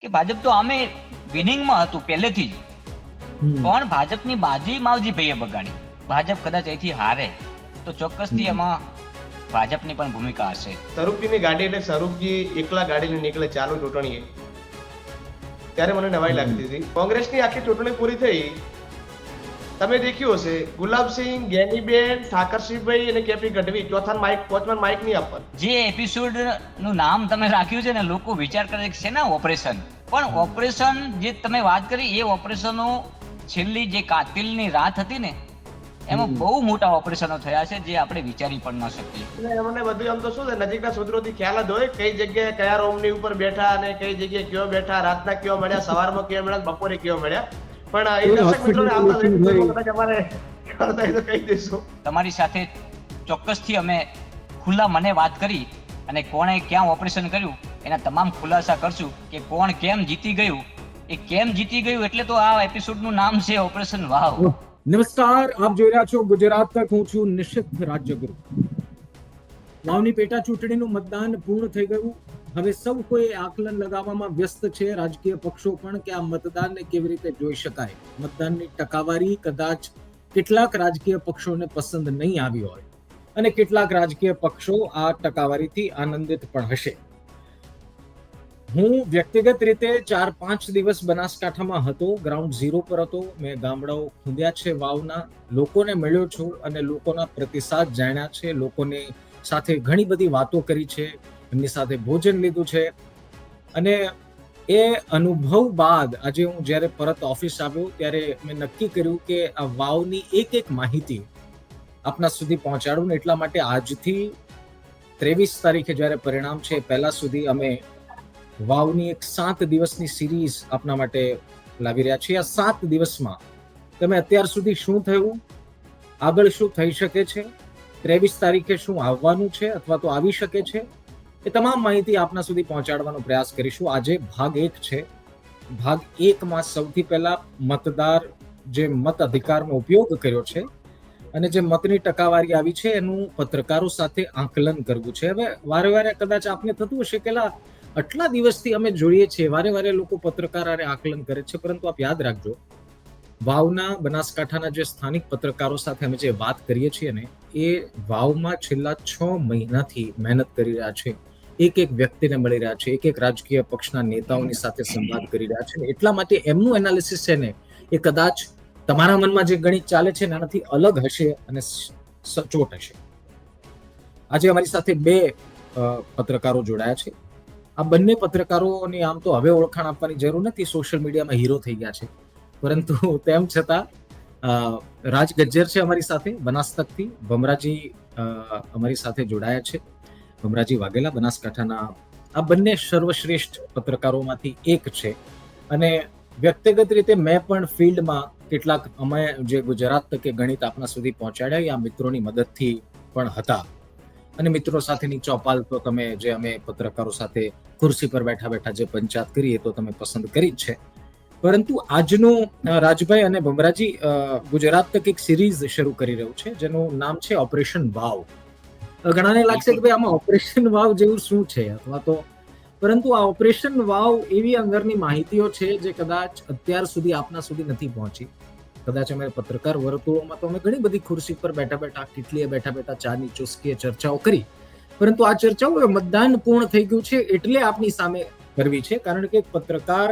કે ભાજપ તો આમે વિનિંગમાં હતું પહેલેથી જ, પણ ભાજપની બાજી માવજીભાઈએ બગાડી. ભાજપ કદાચ અહીંથી હારે તો ચોક્કસથી એમાં ભાજપની પણ ભૂમિકા હશે. સ્વરૂપજીની ગાડી એટલે સ્વરૂપજી એકલા ગાડી લઈને નીકળે ચાલુ ચૂંટણીએ, ત્યારે મને નવાઈ લાગતી હતી. કોંગ્રેસની આખી ચૂંટણી પૂરી થઈ, તમે દેખ્યું હશે ગુલાબસિંહ, ગેનીબેન, ઠાકરસિંહભાઈ અને કેપી ગઢવી પાંચમાં માઇક નહીં આપવાનું. જે એપિસોડ નું નામ તમે રાખ્યું છે ને, લોકો વિચાર કરે છે શેના ઓપરેશન, પણ ઓપરેશન જે તમે વાત કરી એ ઓપરેશનો છેલ્લી જે કાતિલની રાત હતી ને એમાં બહુ મોટા ઓપરેશનો થયા છે જે આપણે વિચારી પણ ન શકીએ. એટલે એમને બધું આમ તો શું છે, નજીકના સૂત્રોથી ખ્યાલ જ હોય કઈ જગ્યાએ કયા રૂમની ઉપર બેઠા અને કઈ જગ્યાએ કયો બેઠા, રાતના કયો મળ્યા, સવારમાં કયો મળ્યા, બપોરે કયો મળ્યા. પણ એ દર્શક મિત્રોને કદાચ અમારે કરતા તો કહી દઈશું. તમારી સાથે ચોક્કસથી અમે ખુલ્લા મને વાત કરી અને કોણે ક્યાં ઓપરેશન કર્યું એના તમામ ખુલાસા કરશું કે કોણ કેમ જીતી ગયું. એ કેમ જીતી ગયું એટલે તો આ એપિસોડનું નામ છે ઓપરેશન વાવ. નમસ્કાર, આપ જોઈ રહ્યા છો ગુજરાત તક. હું છું નિશિત રાજ્યગુરુ. વાવની પેટા ચૂંટણીનું મતદાન પૂર્ણ થઈ ગયું. હવે સૌ કોઈ આકલન લગાવવામાં વ્યસ્ત છે, રાજકીય પક્ષો પણ, કે આ મતદાનને કેવી રીતે જોઈ શકાય. મતદાનની ટકાવારી કદાચ કેટલાક રાજકીય પક્ષોને પસંદ નહીં આવી હોય અને કેટલાક રાજકીય પક્ષો આ ટકાવારીથી આનંદિત પણ હશે. હું વ્યક્તિગત રીતે 4-5 દિવસ બનાસકાંઠામાં હતો, ગ્રાઉન્ડ ઝીરો પર હતો. મેં ગામડાઓ ખૂંદ્યા છે, વાવના લોકોને મળ્યો છું અને લોકોના પ્રતિસાદ જાણ્યા છે, લોકોની સાથે ઘણી બધી વાતો કરી છે, એમની સાથે ભોજન લીધું છે. અને એ અનુભવ બાદ આજે હું જ્યારે પરત ઓફિસ આવ્યો ત્યારે મેં નક્કી કર્યું કે આ વાવની એક માહિતી આપના સુધી પહોંચાડું ને એટલા માટે આજથી 23 તારીખે જ્યારે પરિણામ છે પહેલા સુધી અમે વાવની એક 7 દિવસની સિરીઝ આપના માટે લાવી રહ્યા છીએ. આ 7 દિવસમાં તમે અત્યાર સુધી શું થયું, આગળ શું થઈ શકે છે, 23 તારીખે શું આવવાનું છે અથવા તો આવી શકે છે, એ તમામ માહિતી આપના સુધી પહોંચાડવાનો પ્રયાસ કરીશું. આજે ભાગ 1 છે. ભાગ 1માં સૌથી પહેલા મતદાર જે મત અધિકારનો ઉપયોગ કર્યો છે અને જે મતની ટકાવારી આવી છે એનું પત્રકારો સાથે આંકલન કરવું છે. હવે વારે કદાચ આપને થતું હશે કે આટલા દિવસથી અમે જોઈએ છીએ, વારે લોકો પત્રકાર આકલન કરે છે, પરંતુ આપ યાદ રાખજો, વાવના બનાસકાંઠાના જે સ્થાનિક પત્રકારો સાથે અમે જે વાત કરીએ છીએ ને, એ વાવમાં છેલ્લા 6 મહિનાથી મહેનત કરી રહ્યા છે, એક વ્યક્તિને મળી રહ્યા છે, એક રાજકીય પક્ષના નેતાઓની સાથે સંવાદ કરી રહ્યા છે. એટલા માટે એમનું એનાલિસિસ છે ને એ કદાચ તમારા મનમાં જે ગણિત ચાલે છે એનાથી અલગ હશે અને સચોટ હશે. આજે અમારી સાથે 2 પત્રકારો જોડાયા છે. આ બંને પત્રકારોની આમ તો હવે ઓળખાણ આપવાની જરૂર નથી, સોશિયલ મીડિયામાં હીરો થઈ ગયા છે, પરંતુ તેમ છતાં રાજ ગજ્જર છે અમારી સાથે બનાસ તકથી, ભમરાજી અમારી સાથે જોડાયા છે, ભમરાજી વાઘેલા બનાસકાંઠાના. આ બંને સર્વશ્રેષ્ઠ પત્રકારોમાંથી એક છે અને વ્યક્તિગત રીતે મેં પણ ફિલ્ડમાં કેટલાક અમે જે ગુજરાત તકે ગણિત આપના સુધી પહોંચાડ્યા આ મિત્રોની મદદથી પણ હતા. અને મિત્રો સાથેની ચોપાલ તો તમે જે અમે પત્રકારો સાથે ખુરશી પર બેઠા જે પંચાયત કરી એ તો તમે પસંદ કરી જ છે. પરંતુ આજનું રાજભાઈ અને ભમરાજી ગુજરાત તક એક સિરીઝ શરૂ કરી રહ્યું છે જેનું નામ છે ઓપરેશન વાવ. ઘણાને લાગશે કે ભાઈ આમાં ઓપરેશન વાવ જેવું શું છે અથવા તો, પરંતુ આ ઓપરેશન વાવ એવી અંદરની માહિતીઓ છે જે કદાચ અત્યાર સુધી આપના સુધી નથી પહોંચી. કદાચ અમે પત્રકાર વર્તુળોમાં તો અમે ઘણી બધી ખુરશી પર બેઠા કેટલીએ બેઠા ચાની ચુસ્કીએ ચર્ચાઓ કરી, પરંતુ આ ચર્ચાઓ મતદાન પૂર્ણ થઈ ગયું છે એટલે આપની સામે કરવી છે, કારણ કે પત્રકાર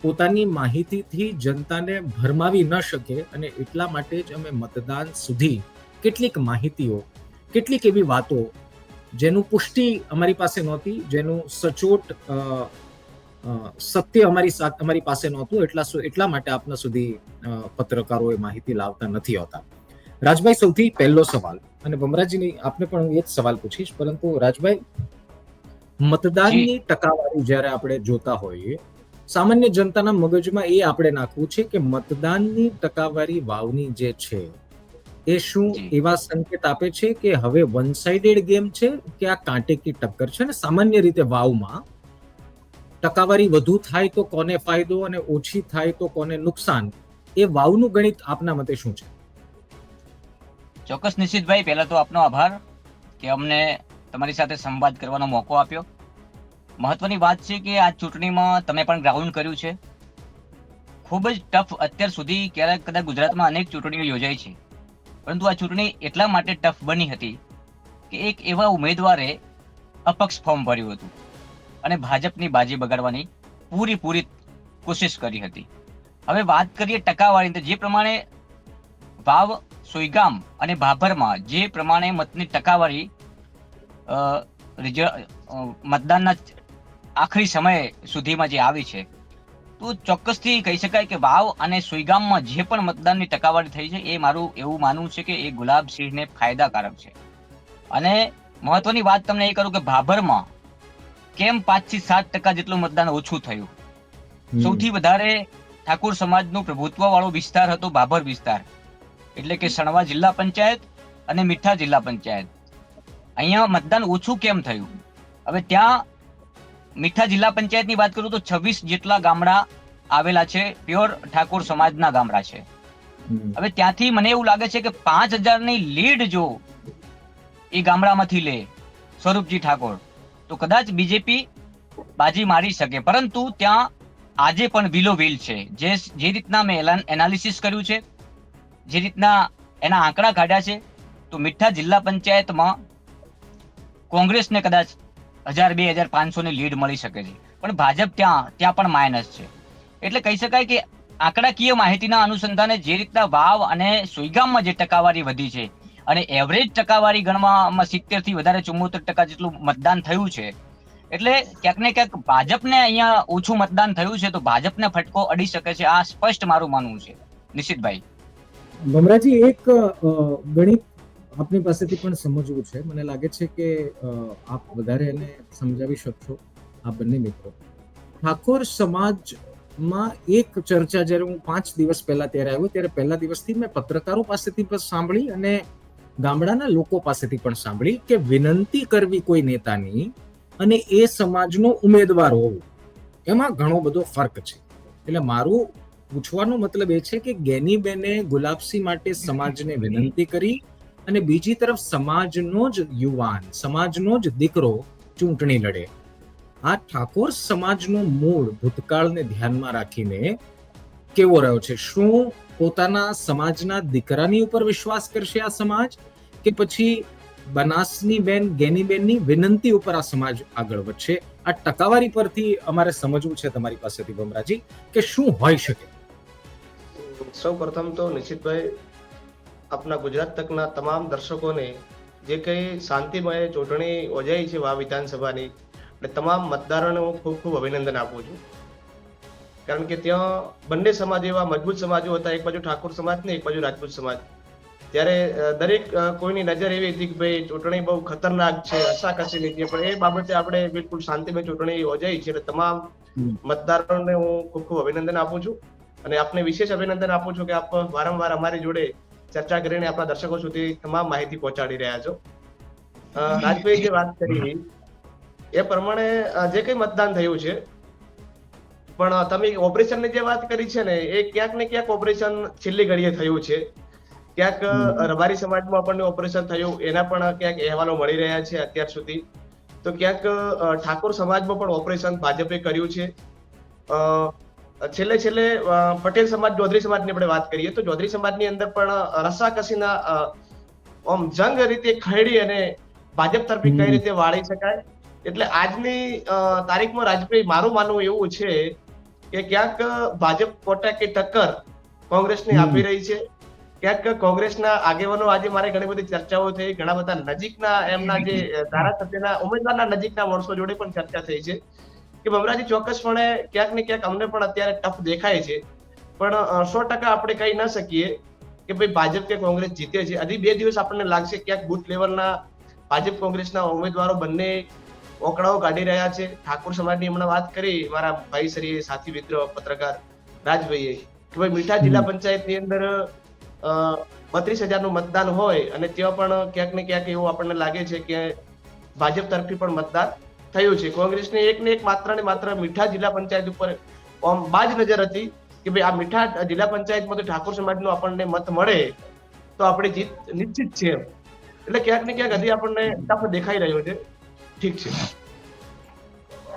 પોતાની માહિતીથી જનતાને ભરમાવી ન શકે અને એટલા માટે જ અમે મતદાન સુધી કેટલીક માહિતીઓ, કેટલીક એવી વાતો જેનું પુષ્ટિ અમારી પાસે નહોતી, જેનું સચોટ સત્ય અમારી પાસે નહોતું, એટલા માટે આપના સુધી પત્રકારો એ માહિતી લાવતા નથી હોતા. રાજભાઈ, સૌથી પહેલો સવાલ, અને ભમરાજીની આપને પણ હું એ જ સવાલ પૂછીશ, પરંતુ રાજભાઈ, મતદાનની ટકાવારી જ્યારે આપણે જોતા હોઈએ, સામાન્ય જનતાના મગજમાં એ આપણે નાખવું છે કે મતદાનની ટકાવારી વાવની જે છે એ શું એવા સંકેત આપે છે કે હવે વન સાઇડેડ ગેમ છે કે આ કાંટે કી ટક્કર છે? અને સામાન્ય રીતે વાવમાં ટકાવારી વધુ થાય તો કોને ફાયદો અને ઓછી થાય તો કોને નુકસાન, એ વાવનું ગણિત આપના મતે શું છે? ચોક્કસ નિશિતભાઈ, પહેલા તો આપનો આભાર કે અમને તમારી સાથે સંવાદ કરવાનો મોકો આપ્યો. મહત્વની વાત છે કે આ ચૂંટણીમાં તમે પણ ગ્રાઉન્ડ કર્યું છે. ખૂબ જ ટફ અત્યાર સુધી ક્યારેક કદાચ ગુજરાતમાં અનેક ચૂંટણીઓ યોજાઈ છે, પરંતુ આ ચૂંટણી એટલા માટે ટફ બની હતી કે એક એવા ઉમેદવારે અપક્ષ ફોર્મ ભર્યું હતું અને ભાજપની બાજી બગાડવાની પૂરી કોશિશ કરી હતી. હવે વાત કરીએ ટકાવારી, તો જે પ્રમાણે વાવ, સોયગામ અને ભાભરમાં જે પ્રમાણે મતની ટકાવારી મતદાનના આખરી સમય સુધીમાં જે આવી છે, તો ચોક્કસથી કહી શકાય કે વાવ અને સોયગામમાં જે પણ મતદાનની ટકાવારી થઈ છે એ મારું એવું માનવું છે કે એ ગુલાબસિંહને ફાયદાકારક છે. અને મહત્વની વાત તમને એ કરું કે ભાભરમાં કેમ 5 થી 7% જેટલું મતદાન ઓછું થયું. સૌથી વધારે ઠાકોર સમાજનું પ્રભુત્વ વાળો વિસ્તાર હતો ભાભર વિસ્તાર, એટલે કે સણવા જિલ્લા પંચાયત અને મીઠા જિલ્લા પંચાયત. અહીંયા મતદાન ઓછું કેમ થયું? હવે ત્યાં મીઠા જિલ્લા પંચાયતની વાત કરું તો 26 જેટલા ગામડા આવેલા છે, પ્યોર ઠાકોર સમાજના ગામડા છે. હવે ત્યાંથી મને એવું લાગે છે કે 5000ની લીડ જો એ ગામડામાંથી લે સ્વરૂપજી ઠાકોર, તો કદાચ બીજેપી બાજી મારી શકે. પરંતુ ત્યાં આજે પણ વિલો વિલ છે. જે રીતના મેં એનાલિસિસ કર્યું છે, જે રીતના એના આંકડા કાઢ્યા છે, તો મીઠા જિલ્લા પંચાયતમાં કોંગ્રેસને કદાચ 1000-2500 ની લીડ મળી શકે છે, પણ ભાજપ ત્યાં પણ માઇનસ છે. એટલે કહી શકાય કે આંકડાકીય માહિતીના અનુસંધાને જે રીતના વાવ અને સોયગામમાં જે ટકાવારી વધી છે અને એવરેજ ટકાવારી ગણવામાં 70 થી વધારે 74% જેટલું મતદાન થયું છે, એટલે ક્યાંક ને ક્યાંક ભાજપને અહીંયા ઓછું મતદાન થયું છે, તો ભાજપને ફટકો અડી શકે છે. આ સ્પષ્ટ મારું માનવું છે. નિશિતભાઈ. ભમરાજી, એક ગણિત આપની પાસેથી પણ સમજવું છે. મને લાગે છે કે આપ વધારે એને સમજાવી શકશો, આ બંને મિત્રો. ઠાકોર સમાજમાં એક ચર્ચા જ્યારે હું 5 દિવસ પહેલા ત્યારે આવ્યો, ત્યારે પહેલા દિવસથી મેં પત્રકારો પાસેથી પણ સાંભળી અને ગામડાના લોકો પાસેથી પણ સાંભળી કે વિનંતી કરવી કોઈ નેતાની અને એ સમાજનો ઉમેદવાર હોવો, એમાં ઘણો બધો ફરક છે. એટલે મારું પૂછવાનો મતલબ એ છે કે ગેનીબેને ગુલાબસિંહ માટે સમાજને વિનંતી કરી અને બીજી તરફ સમાજનો જ યુવાન, સમાજનો જ દીકરો ચૂંટણી લડે. આ ઠાકોર સમાજનો મૂળ ભૂતકાળને ધ્યાનમાં રાખીને કેવો રહ્યો છે? શું પોતાના સમાજના દીકરાની ઉપર વિશ્વાસ કરશે આ સમાજ, કે પછી બનાસની બેન ગેનીબેનની વિનંતી ઉપર આ સમાજ આગળ વધશે? આ ટકાવારી પરથી અમારે સમજવું છે તમારી પાસેથી ભમરાજી કે શું હોઈ શકે. સૌ પ્રથમ તો નિશ્ચિતભાઈ આપના ગુજરાત તકના તમામ દર્શકોને જે કંઈ શાંતિમય ચૂંટણી યોજાઈ છે વાવ વિધાનસભાની, એટલે તમામ મતદારોને હું ખૂબ ખૂબ અભિનંદન આપું છું. કારણ કે ત્યાં બંને સમાજ એવા મજબૂત સમાજો હતા, એક બાજુ ઠાકોર સમાજ ને એક બાજુ રાજપૂત સમાજ. ત્યારે દરેક કોઈની નજર એવી હતી કે ભાઈ ચૂંટણી બહુ ખતરનાક છે, હસાકસીની છે, પણ એ બાબતે આપણે બિલકુલ શાંતિમય ચૂંટણી યોજાઈ છે. એટલે તમામ મતદારોને હું ખૂબ ખૂબ અભિનંદન આપું છું અને આપને વિશેષ અભિનંદન આપું છું કે આપ વારંવાર અમારી જોડે ચર્ચા કરીને આપણા દર્શકો સુધી તમામ માહિતી પહોંચાડી રહ્યા છો. રાજભાઈ જે વાત કરી એ પ્રમાણે જે કંઈ મતદાન થયું છે, પણ તમે ઓપરેશનની જે વાત કરી છે ને, એ ક્યાંક ને ક્યાંક ઓપરેશન છેલ્લી ઘડીએ થયું છે. ક્યાંક રબારી સમાજમાં આપણને ઓપરેશન થયું, એના પણ ક્યાંક અહેવાલો મળી રહ્યા છે અત્યાર સુધી. તો ક્યાંક ઠાકોર સમાજમાં પણ ઓપરેશન ભાજપે કર્યું છે. છેલ્લે પટેલ સમાજ, ચૌધરી સમાજની આપણે વાત કરીએ તો ચૌધરી સમાજની અંદર પણ રસાકસીના જંગ રીતે ખરડી અને ભાજપ તરફી કઈ રીતે વાળી શકાય. એટલે આજની તારીખમાં રાજભાઈ મારું માનવું એવું છે કે ક્યાંક ભાજપ કોટા કે ટક્કર કોંગ્રેસને આપી રહી છે. ક્યાંક કોંગ્રેસના આગેવાનો આજે મારે ઘણી બધી ચર્ચાઓ થઈ, ઘણા બધા નજીકના એમના જે ધારાસભ્યના ઉમેદવારના નજીકના માણસો જોડે પણ ચર્ચા થઈ છે કે ભમરાજી ચોક્કસપણે ક્યાંક ને ક્યાંક અમને પણ અત્યારે ટફ દેખાય છે, પણ 100% આપણે કહી ન શકીએ કે ભાઈ ભાજપ કે કોંગ્રેસ જીતે છે. હજી 2 દિવસ આપણને લાગશે. ક્યાંક બુથ લેવલના ભાજપ કોંગ્રેસના ઉમેદવારો બંને ઓકળાઓ કાઢી રહ્યા છે. ઠાકોર સમાજની હમણાં વાત કરી મારા ભાઈ શ્રી સાથી મિત્ર પત્રકાર રાજભાઈએ કે ભાઈ મીઠા જિલ્લા પંચાયતની અંદર 32,000 નું મતદાન હોય અને ત્યાં પણ ક્યાંક ને ક્યાંક એવું આપણને લાગે છે કે ભાજપ તરફથી પણ મતદાન થયું છે. કોંગ્રેસને એક ને એક માત્ર ને માત્ર મીઠા જિલ્લા પંચાયત ઉપર બાજ નજર હતી કે ભાઈ આ મીઠા જિલ્લા પંચાયતમાં તો ઠાકોર સમાજનો આપણને મત મળે તો આપણી જીત નિશ્ચિત છે. એટલે ક્યાંક ને ક્યાંક હજી આપણને ટફ દેખાઈ રહ્યો છે. ઠીક છે.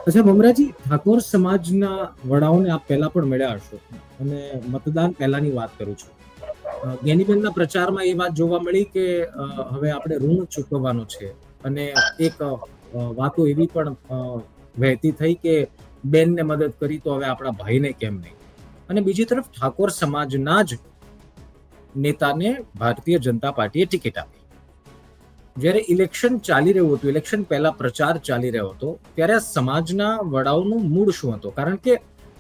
અચ્છા ભમરાજી, ઠાકોર સમાજના વડાઓને આપ પહેલા પણ મળ્યા હશો અને મતદાન પહેલાની વાત કરું છું. જ્ઞાનીબેનના પ્રચારમાં એ વાત જોવા મળી કે હવે આપણે ઋણ ચૂકવવાનું છે અને એક વાતો એવી પણ વહેતી થઈ કે બેનને મદદ કરી તો હવે આપણા ભાઈને કેમ નહીં. અને બીજી તરફ ઠાકોર સમાજના જ નેતાને ભારતીય જનતા પાર્ટીએ ટિકિટ આપી. જ્યારે ઇલેક્શન ચાલી રહ્યું હતું, ઇલેક્શન પહેલા પ્રચાર ચાલી રહ્યો હતો, ત્યારે આ સમાજના વડાઓનું મૂળ શું હતું? કારણ કે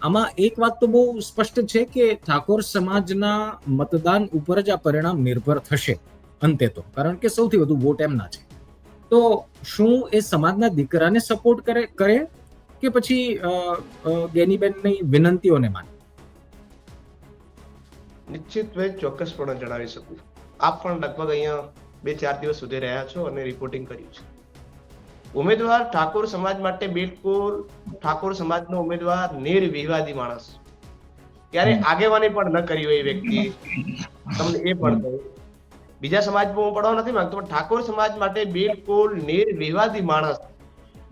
આમાં એક વાત તો બહુ સ્પષ્ટ છે કે ઠાકોર સમાજના મતદાન ઉપર જ આ પરિણામ નિર્ભર થશે અંતે તો, કારણ કે સૌથી વધુ વોટ એમના છે. તો શું એ સમાજના દીકરાને સપોર્ટ કરે કે પછી જ્ઞાનીબેનની વિનંતીઓને માને? નિશ્ચિતભાઈ ચોક્કસપણે જણાવી શકું. આપ પણ લગભગ અહીંયા 2-4 દિવસ સુધી રહ્યા છો અને રિપોર્ટિંગ કર્યું છે. ઉમેદવાર ઠાકોર સમાજ માટે બિલકુલ ઠાકોર સમાજનો ઉમેદવાર નિર્વિવાદી માણસ, ક્યારે આગેવાની પણ ન કરી હોય એ વ્યક્તિ, તમને એ પણ કહું. બીજા સમાજમાં હું પડવા નથી માંગતો, પણ ઠાકોર સમાજ માટે બિલકુલ નિર્વિવાદી માણસ,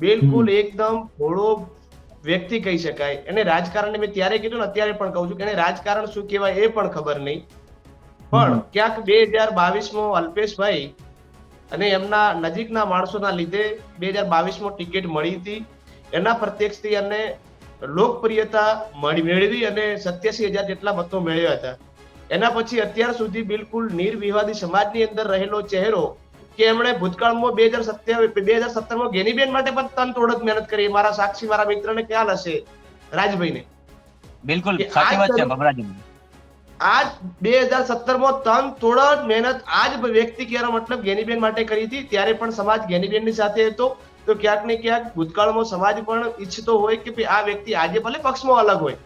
બિલકુલ એકદમ ભોળો વ્યક્તિ કહી શકાય. એને રાજકારણ મેં ત્યારે કીધું ને અત્યારે પણ કહું છું કે એને રાજકારણ શું કહેવાય એ પણ ખબર નહીં. પણ ક્યાંક 2022માં અલ્પેશભાઈ અને એમના નજીકના માણસોના લીધે 2022માં ટિકિટ મળી હતી. એના પ્રત્યક્ષથી એમને લોકપ્રિયતા મેળવી અને 87,000 જેટલા મતો મેળવ્યા હતા. એના પછી અત્યાર સુધી બિલકુલ નિર્વિવાદી સમાજની અંદર રહેલો ચહેરો કે એમણે ભૂતકાળમાં 2017માં જ્ઞાનીબેન માટે પણ તન તોડ મહેનત કરી. મારા સાક્ષી, મારા મિત્રને ખ્યાલ હશે, રાજભાઈને. બિલકુલ સાચી વાત છે ભમરાજી. આજ 2017માં તન તોડ મહેનત આજ વ્યક્તિ કહેવાનો મતલબ જ્ઞાનીબેન માટે કરી હતી. ત્યારે પણ સમાજ જ્ઞાનીબેનની સાથે હતો. તો ક્યાંક ને ક્યાંક ભૂતકાળમાં સમાજ પણ ઈચ્છતો હોય કે આ વ્યક્તિ આજે ભલે પક્ષમાં અલગ હોય,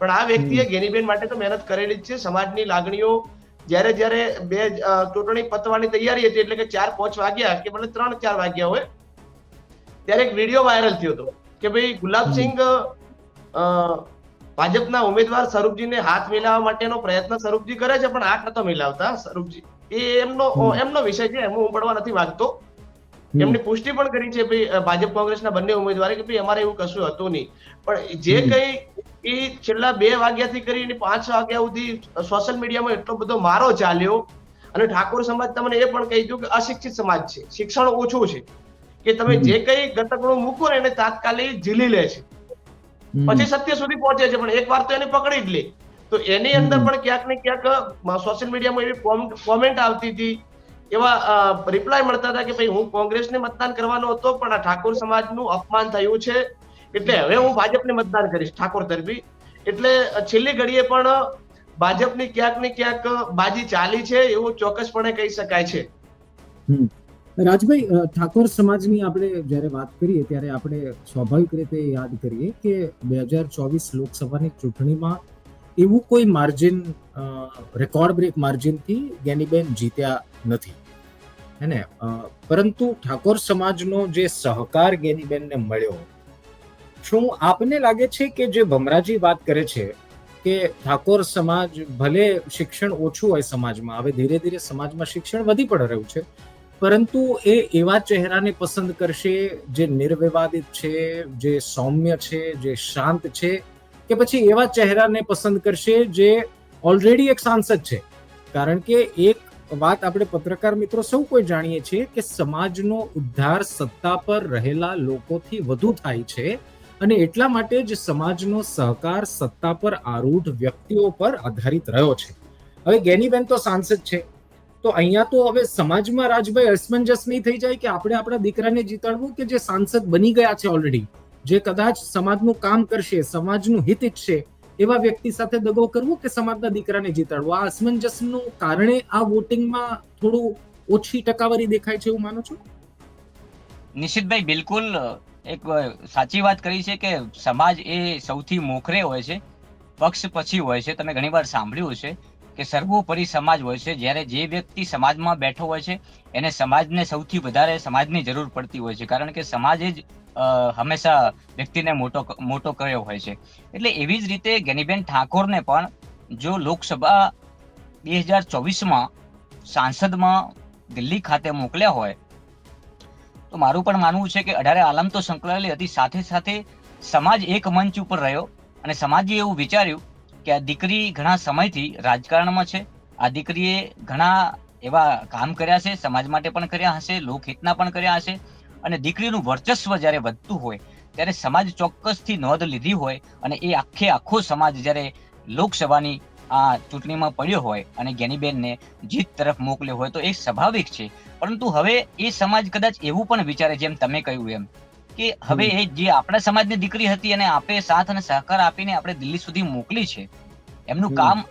પણ આ વ્યક્તિએ જ્ઞાનીબેન માટે તો મહેનત કરેલી જ છે. સમાજની લાગણીઓ જ્યારે ચૂંટણી પતવાની તૈયારી હતી, એટલે કે 4-5 વાગ્યા કે ભલે 3-4 વાગ્યા હોય, ત્યારે એક વિડીયો વાયરલ થયો હતો કે ભાઈ ગુલાબસિંહ ભાજપના ઉમેદવાર સ્વરૂપજીને હાથ મિલાવવા માટેનો પ્રયત્ન સ્વરૂપજી કરે છે, પણ હાથ નતો મિલાવતા સ્વરૂપજી. એ એમનો વિષય છે, એમાં હું પડવા નથી માંગતો. એમની પુષ્ટિ પણ કરી છે ભાઈ ભાજપ કોંગ્રેસના બંને ઉમેદવારે કે ભાઈ અમારે એવું કશું હતું નહીં. પણ જે કઈ એ છેલ્લા 2 વાગ્યાથી કરીને 5 વાગ્યા સુધી સોશિયલ મીડિયામાં એટલો બધો મારો ચાલ્યો. અને ઠાકોર સમાજ તમને એ પણ કહી દઉં કે અશિક્ષિત સમાજ છે, શિક્ષણ ઓછું છે, કે તમે જે કઈ ઘટકડું મૂકો ને એને તાત્કાલિક ઝીલી લે છે, પછી સત્ય સુધી પહોંચે છે, પણ એક વાર તો એને પકડી જ લે. તો એની અંદર પણ ક્યાંક ને ક્યાંક સોશિયલ મીડિયામાં એવી કોમેન્ટ આવતી હતી, એવા રિપ્લાય મળતા હતા કે ભાઈ હું કોંગ્રેસને મતદાન કરવાનો હતો, પણ આ ઠાકોર સમાજનું અપમાન થયું છે, એટલે હવે હું ભાજપને મતદાન કરીશ ઠાકોર તરફી. એટલે છેલ્લી ઘડીએ પણ ભાજપની ક્યાંક ને ક્યાંક બાજી ચાલી છે એવું ચોક્કસપણે કહી શકાય છે. રાજભાઈ, ઠાકોર સમાજની આપણે જ્યારે વાત કરીએ ત્યારે આપણે સ્વાભાવિક રીતે યાદ કરીએ કે 2024 લોકસભાની ચૂંટણીમાં એવું કોઈ માર્જિન, રેકોર્ડ બ્રેક માર્જિનથી જ્ઞાનીબેન જીત્યા નથી, હે ને? પરંતુ ઠાકોર સમાજનો જે સહકાર જ્ઞાનીબેનને મળ્યો, શું આપને લાગે છે કે જે ભમરાજી વાત કરે છે કે ઠાકોર સમાજ ભલે શિક્ષણ ઓછું હોય સમાજમાં, હવે ધીરે ધીરે સમાજમાં શિક્ષણ વધી પણ રહ્યું છે, પરંતુ એ એવા ચહેરાને પસંદ કરશે જે નિર્વિવાદિત છે, જે સૌમ્ય છે, જે શાંત છે, કે પછી એવા ચહેરાને પસંદ કરશે જે ઓલરેડી એક સાંસદ છે? કારણ કે એક વાત આપણે પત્રકાર મિત્રો સૌ કોઈ જાણીએ છીએ કે સમાજનો ઉદ્ધાર સત્તા પર રહેલા લોકોથી વધુ થાય છે, અને એટલા માટે જ સમાજનો સહકાર સત્તા પર આરૂઢ વ્યક્તિઓ પર આધારિત રહ્યો છે. હવે જ્ઞાનીબેન તો સાંસદ છે, તો અહીંયા તો હવે સમાજમાં રાજભાઈ અસમંજસ નહીં થઈ જાય કે આપણે આપણા દીકરાને જીતાડવું કે જે સાંસદ બની ગયા છે ઓલરેડી, જે કદાચ સમાજનું કામ કરશે, સમાજનું હિત ઈચ્છે, એવા વ્યક્તિ સાથે દગો કરવો કે સમાજના દીકરાને જીતાડવો? આ અસમંજસનું કારણે આ વોટિંગમાં થોડું ઓછી ટકાવારી દેખાય છે એવું માનો છો? નિશિતભાઈ બિલકુલ એક સાચી વાત કરી છે કે સમાજ એ સૌથી મોખરે હોય છે, પક્ષ પછી હોય છે. તમે ઘણીવાર સાંભળ્યું છે કે સર્વોપરી સમાજ હોય છે. જ્યારે જે વ્યક્તિ સમાજમાં બેઠો હોય છે એને સમાજને સૌથી વધારે સમાજની જરૂર પડતી હોય છે, કારણ કે સમાજે જ હંમેશા વ્યક્તિને મોટો કર્યો હોય છે. એટલે એવી જ રીતે જ્ઞાનીબેન ઠાકોરને પણ જો લોકસભા 2024માં સાંસદમાં દિલ્હી ખાતે મોકલ્યા હોય તો મારું પણ માનવું છે કે 18 આલમ તો સંકળાયેલી હતી, સાથે સાથે સમાજ એક મંચ ઉપર રહ્યો અને સમાજે એવું વિચાર્યું કે આ દીકરી ઘણા સમયથી રાજકારણમાં છે, આ દીકરીએ ઘણા એવા કામ કર્યા છે, સમાજ માટે પણ કર્યા હશે, લોકહિતના પણ કર્યા હશે, અને દીકરીનું વર્ચસ્વ જ્યારે વધતું હોય ત્યારે સમાજ ચોક્કસથી નોંધ લીધી હોય, અને એ આખો સમાજ જ્યારે લોકસભાની આ ચૂંટણીમાં પડ્યો હોય અને જ્ઞાનીબેનને જીત તરફ મોકલ્યો હોય તો એ સ્વાભાવિક છે. પરંતુ હવે એ સમાજ કદાચ એવું પણ વિચારે, જેમ તમે કહ્યું એમ, કે હવે એ જે આપણા સમાજની દીકરી હતી અને આપે સાથ અને સહકાર આપીને આપણે દિલ્હી સુધી મોકલી છે, એમનું કામ,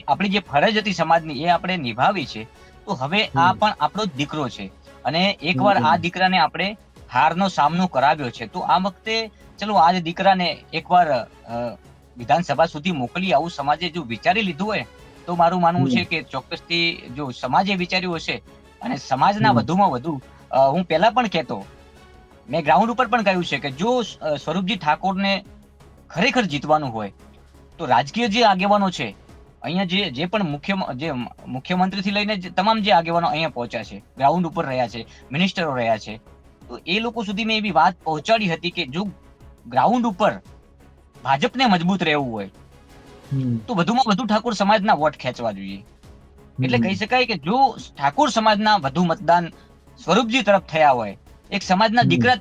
આપણી જે ફરજ હતી સમાજની એ આપણે નિભાવી છે, તો હવે આ પણ આપણો જ દીકરો છે અને એકવાર આ દીકરાને આપણે હારનો સામનો કરાવ્યો છે, તો આ વખતે ચલો આ દીકરાને એકવાર વિધાનસભા સુધી મોકલી, આવું સમાજે જો વિચારી લીધું હોય તો મારું માનવું છે કે ચોક્કસથી જો સમાજે વિચાર્યું હશે અને સમાજના વધુમાં વધુ, હું પહેલા પણ કહેતો, મેં ગ્રાઉન્ડ ઉપર પણ કહ્યું છે કે જો સ્વરૂપજી ઠાકોરને ખરેખર જીતવાનું હોય તો રાજકીય જે આગેવાનો છે અહીંયા, જે પણ મુખ્યમંત્રીથી લઈને તમામ જે આગેવાનો અહીંયા પહોંચ્યા છે, ગ્રાઉન્ડ ઉપર રહ્યા છે, મિનિસ્ટરો રહ્યા છે, તો એ લોકો સુધી મેં એવી વાત પહોંચાડી હતી કે જો ગ્રાઉન્ડ ઉપર ભાજપને મજબૂત રહેવું હોય તો વધુમાં વધુ ઠાકોર સમાજના વોટ ખેંચવા જોઈએ. એટલે કહી શકાય કે જો ઠાકોર સમાજના વધુ મતદાન સ્વરૂપજી તરફ થયા હોય, એક સમાજના દીકરા,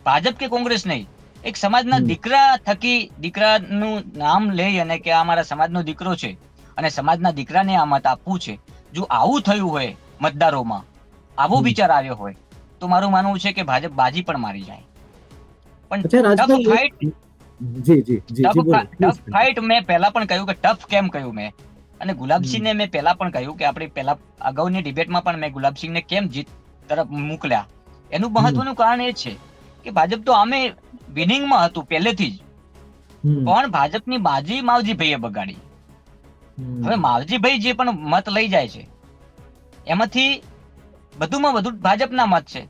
ભાજપ કે કોંગ્રેસ નહીં, એક સમાજના દીકરા થકી દીકરાનું નામ લઈ અને કે આ મારા સમાજનો દીકરો છે અને સમાજના દીકરાને આ મત આપવું છે, જો આવું થયું હોય મતદારોમાં, આવો વિચાર આવ્યો હોય તો મારું માનવું છે કે ભાજપ બાજી પણ મારી જાય. પણ ટફ ફાઇટ મેં પહેલા પણ કહ્યું કે ટફ કેમ કહ્યું મેં, અને ગુલાબસિંહને મેં પહેલા પણ કહ્યું કે આપણે પહેલા અગાઉની ડિબેટમાં પણ મેં ગુલાબસિંહને કેમ જીત તરફ મોકલ્યા, એનું મહત્વનું કારણ એ છે કે ભાજપ તો આમે વિનિંગમાં હતું પહેલેથી જ, પણ ભાજપની બાજી માવજીભાઈએ બગાડી. હવે માવજીભાઈ જે પણ મત લઈ જાય છે એમાંથી વધુમાં વધુ ભાજપના મત છે,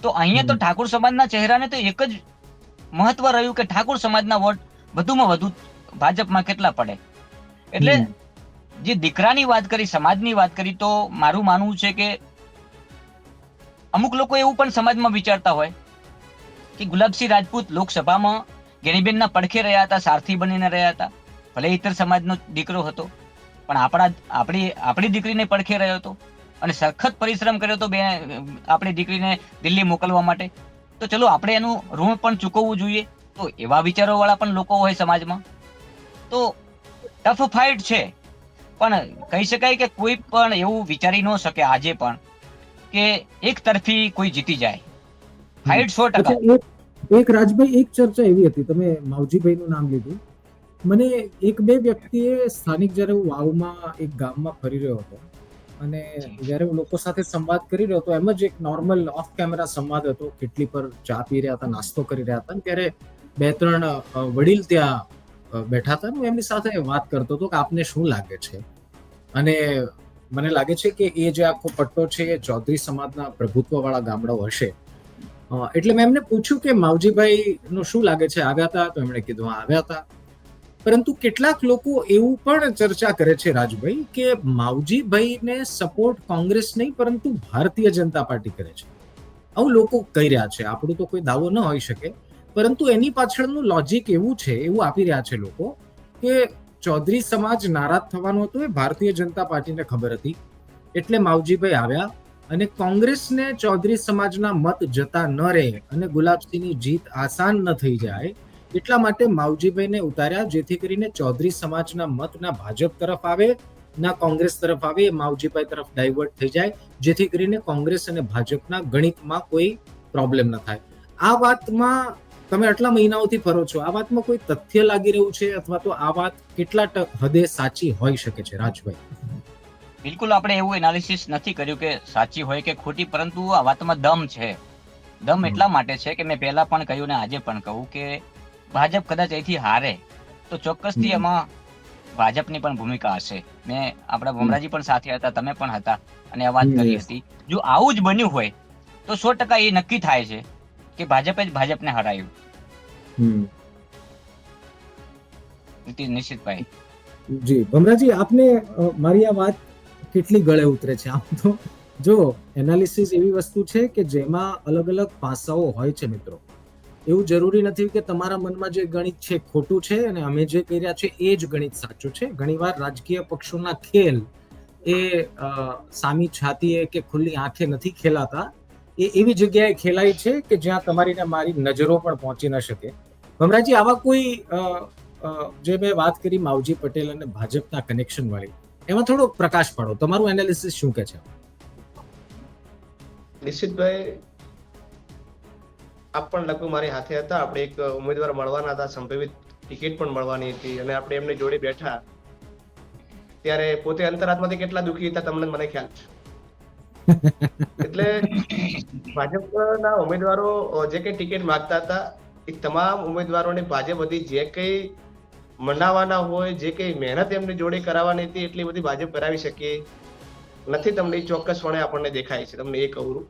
તો અહીંયા તો ઠાકોર સમાજના ચહેરાને તો એક જ મહત્વ રહ્યું કે ઠાકોર સમાજના વોટ વધુમાં વધુ ભાજપમાં કેટલા પડે. એટલે જે દીકરાની વાત કરી, સમાજની વાત કરી, તો મારું માનવું છે કે અમુક લોકો એવું પણ સમાજમાં વિચારતા હોય કે ગુલાબસિંહ રાજપૂત લોકસભામાં જ્ઞાનીબેનના પડખે રહ્યા હતા, સારથી બનીને રહ્યા હતા, ભલે ઇતર સમાજનો દીકરો હતો પણ આપણી દીકરીને પડખે રહ્યો હતો અને સખત પરિશ્રમ કર્યો હતો આપણી દીકરીને દિલ્હી મોકલવા માટે, તો ચલો આપણે એનું ઋણ પણ ચૂકવવું જોઈએ. તો એવા વિચારો વાળા પણ લોકો હોય સમાજમાં, તો ટફ ફાઇટ છે, પણ કહી શકાય કે કોઈ પણ એવું વિચારી ન શકે આજે પણ કે એક તરફી કોઈ જીતી જાય. ફાઇટ 100%. એક રાજભાઈ, એક ચર્ચા એવી હતી, તમે માવજીભાઈનું નામ લીધું, મને એક બે વ્યક્તિએ સ્થાનિક જ્યારે હું વાવમાં એક ગામમાં ફરી રહ્યો હતો અને જ્યારે હું લોકો સાથે સંવાદ કરી રહ્યો હતો, એમ જ એક નોર્મલ ઓફ કેમેરા સંવાદ હતો, કેટલી પર ચા પી રહ્યા હતા, નાસ્તો કરી રહ્યા હતા, ત્યારે 2-3 વડીલ ત્યાં બેઠા હતા. હું એમની સાથે વાત કરતો હતો કે આપને શું લાગે છે, અને મને લાગે છે કે એ જે આખો પટ્ટો છે એ ચૌધરી સમાજના પ્રભુત્વ વાળા ગામડાઓ હશે. એટલે મેં એમને પૂછ્યું કે માવજીભાઈ નું શું લાગે છે, આવ્યા હતા? તો એમણે કીધું આવ્યા હતા. પરંતુ કેટલાક લોકો એવું પણ ચર્ચા કરે છે રાજભાઈ કે માવજીભાઈને સપોર્ટ કોંગ્રેસ નહીં પરંતુ ભારતીય જનતા પાર્ટી કરે છે. આવું લોકો કહી રહ્યા છે, આપણું તો કોઈ દાવો ન હોઈ શકે, પરંતુ એની પાછળનું લોજિક એવું છે, એવું આપી રહ્યા છે લોકો કે ચૌધરી સમાજ નારાજ થવાનો હતો એ ભારતીય જનતા પાર્ટીને ખબર હતી, એટલે માવજીભાઈ આવ્યા અને કોંગ્રેસને ચૌધરી સમાજના મત જતા ન રહે અને ગુલાબસિંહની જીત આસાન ન થઈ જાય એટલા માટે માવજીભાઈને ઉતાર્યા, જેથી કરીને ચૌધરી સમાજના મત ના ભાજપ તરફ આવે ના કોંગ્રેસ તરફ આવે, એ માવજીભાઈ તરફ ડાયવર્ટ થઈ જાય, જેથી કરીને કોંગ્રેસ અને ભાજપના ગણિતમાં કોઈ પ્રોબ્લેમ ન થાય. આ વાતમાં તમે આટલા મહિનાઓથી ફરો છો, આ વાતમાં કોઈ તથ્ય લાગી રહ્યું છે અથવા તો આ વાત કેટલા હદે સાચી હોઈ શકે છે રાજભાઈ? બિલકુલ આપણે એવું એનાલિસિસ નથી કર્યું કે સાચી હોય કે ખોટી, પરંતુ આ વાતમાં દમ છે. દમ એટલા માટે છે કે મેં પહેલા પણ કહ્યું ને આજે પણ કહું કે ભાજપ કદાચ અહીંથી હારે તો ચોક્કસથી એમાં ભાજપની પણ ભૂમિકા હશે. મેં આપણા ભમરાજી પણ સાથે હતા, તમે પણ હતા અને આ વાત કરી હતી. જો આવું જ બન્યું હોય તો 100% એ નક્કી થાય છે કે ભાજપે જ ભાજપને હરાયું. નિશ્ચિતભાઈ જી ભમરાજી, આપને મારી આ વાત કેટલી ગળે ઉતરે છે? આમ તો જો એનાલિસિસ એવી વસ્તુ છે કે જેમાં અલગ અલગ પાસાઓ હોય છે મિત્રો, એવું જરૂરી નથી કે તમારા મનમાં જે ગણિત છે ખોટું છે અને અમે જે કહી રહ્યા છે એ જ ગણિત સાચું છે. ઘણીવાર રાજકીય પક્ષોના ખેલ એ સામી છાતીએ કે ખુલ્લી આંખે નથી ખેલાતા. એ એવી જગ્યાએ ખેલાય છે કે જ્યાં તમારી ને મારી નજરો પણ પહોંચી ન શકે. ભમરાજી, આવા કોઈ જે મેં વાત કરી માવજી પટેલ અને ભાજપના કનેક્શન વાળી, એમાં થોડો પ્રકાશ પાડો. તમારું એનાલિસિસ શું કે છે? નિશ્ચિતભાઈ, આપ પણ લગભગ મારી હાથે હતા. આપણે એક ઉમેદવાર મળવાના હતા, સંભવિત ટિકિટ પણ મળવાની હતી અને આપણે એમની જોડે બેઠા ત્યારે પોતે અંતરાત્માથી કેટલા દુઃખી હતા તમને મને ખ્યાલ છે. એટલે ભાજપના ઉમેદવારો જે કઈ ટિકિટ માંગતા હતા એ તમામ ઉમેદવારોને ભાજપ બધી જે કઈ મનાવવાના હોય, જે કઈ મહેનત એમની જોડે કરાવવાની હતી એટલી બધી ભાજપ કરાવી શકે નથી. તમને ચોક્કસપણે આપણને દેખાય છે. તમને એ કહું.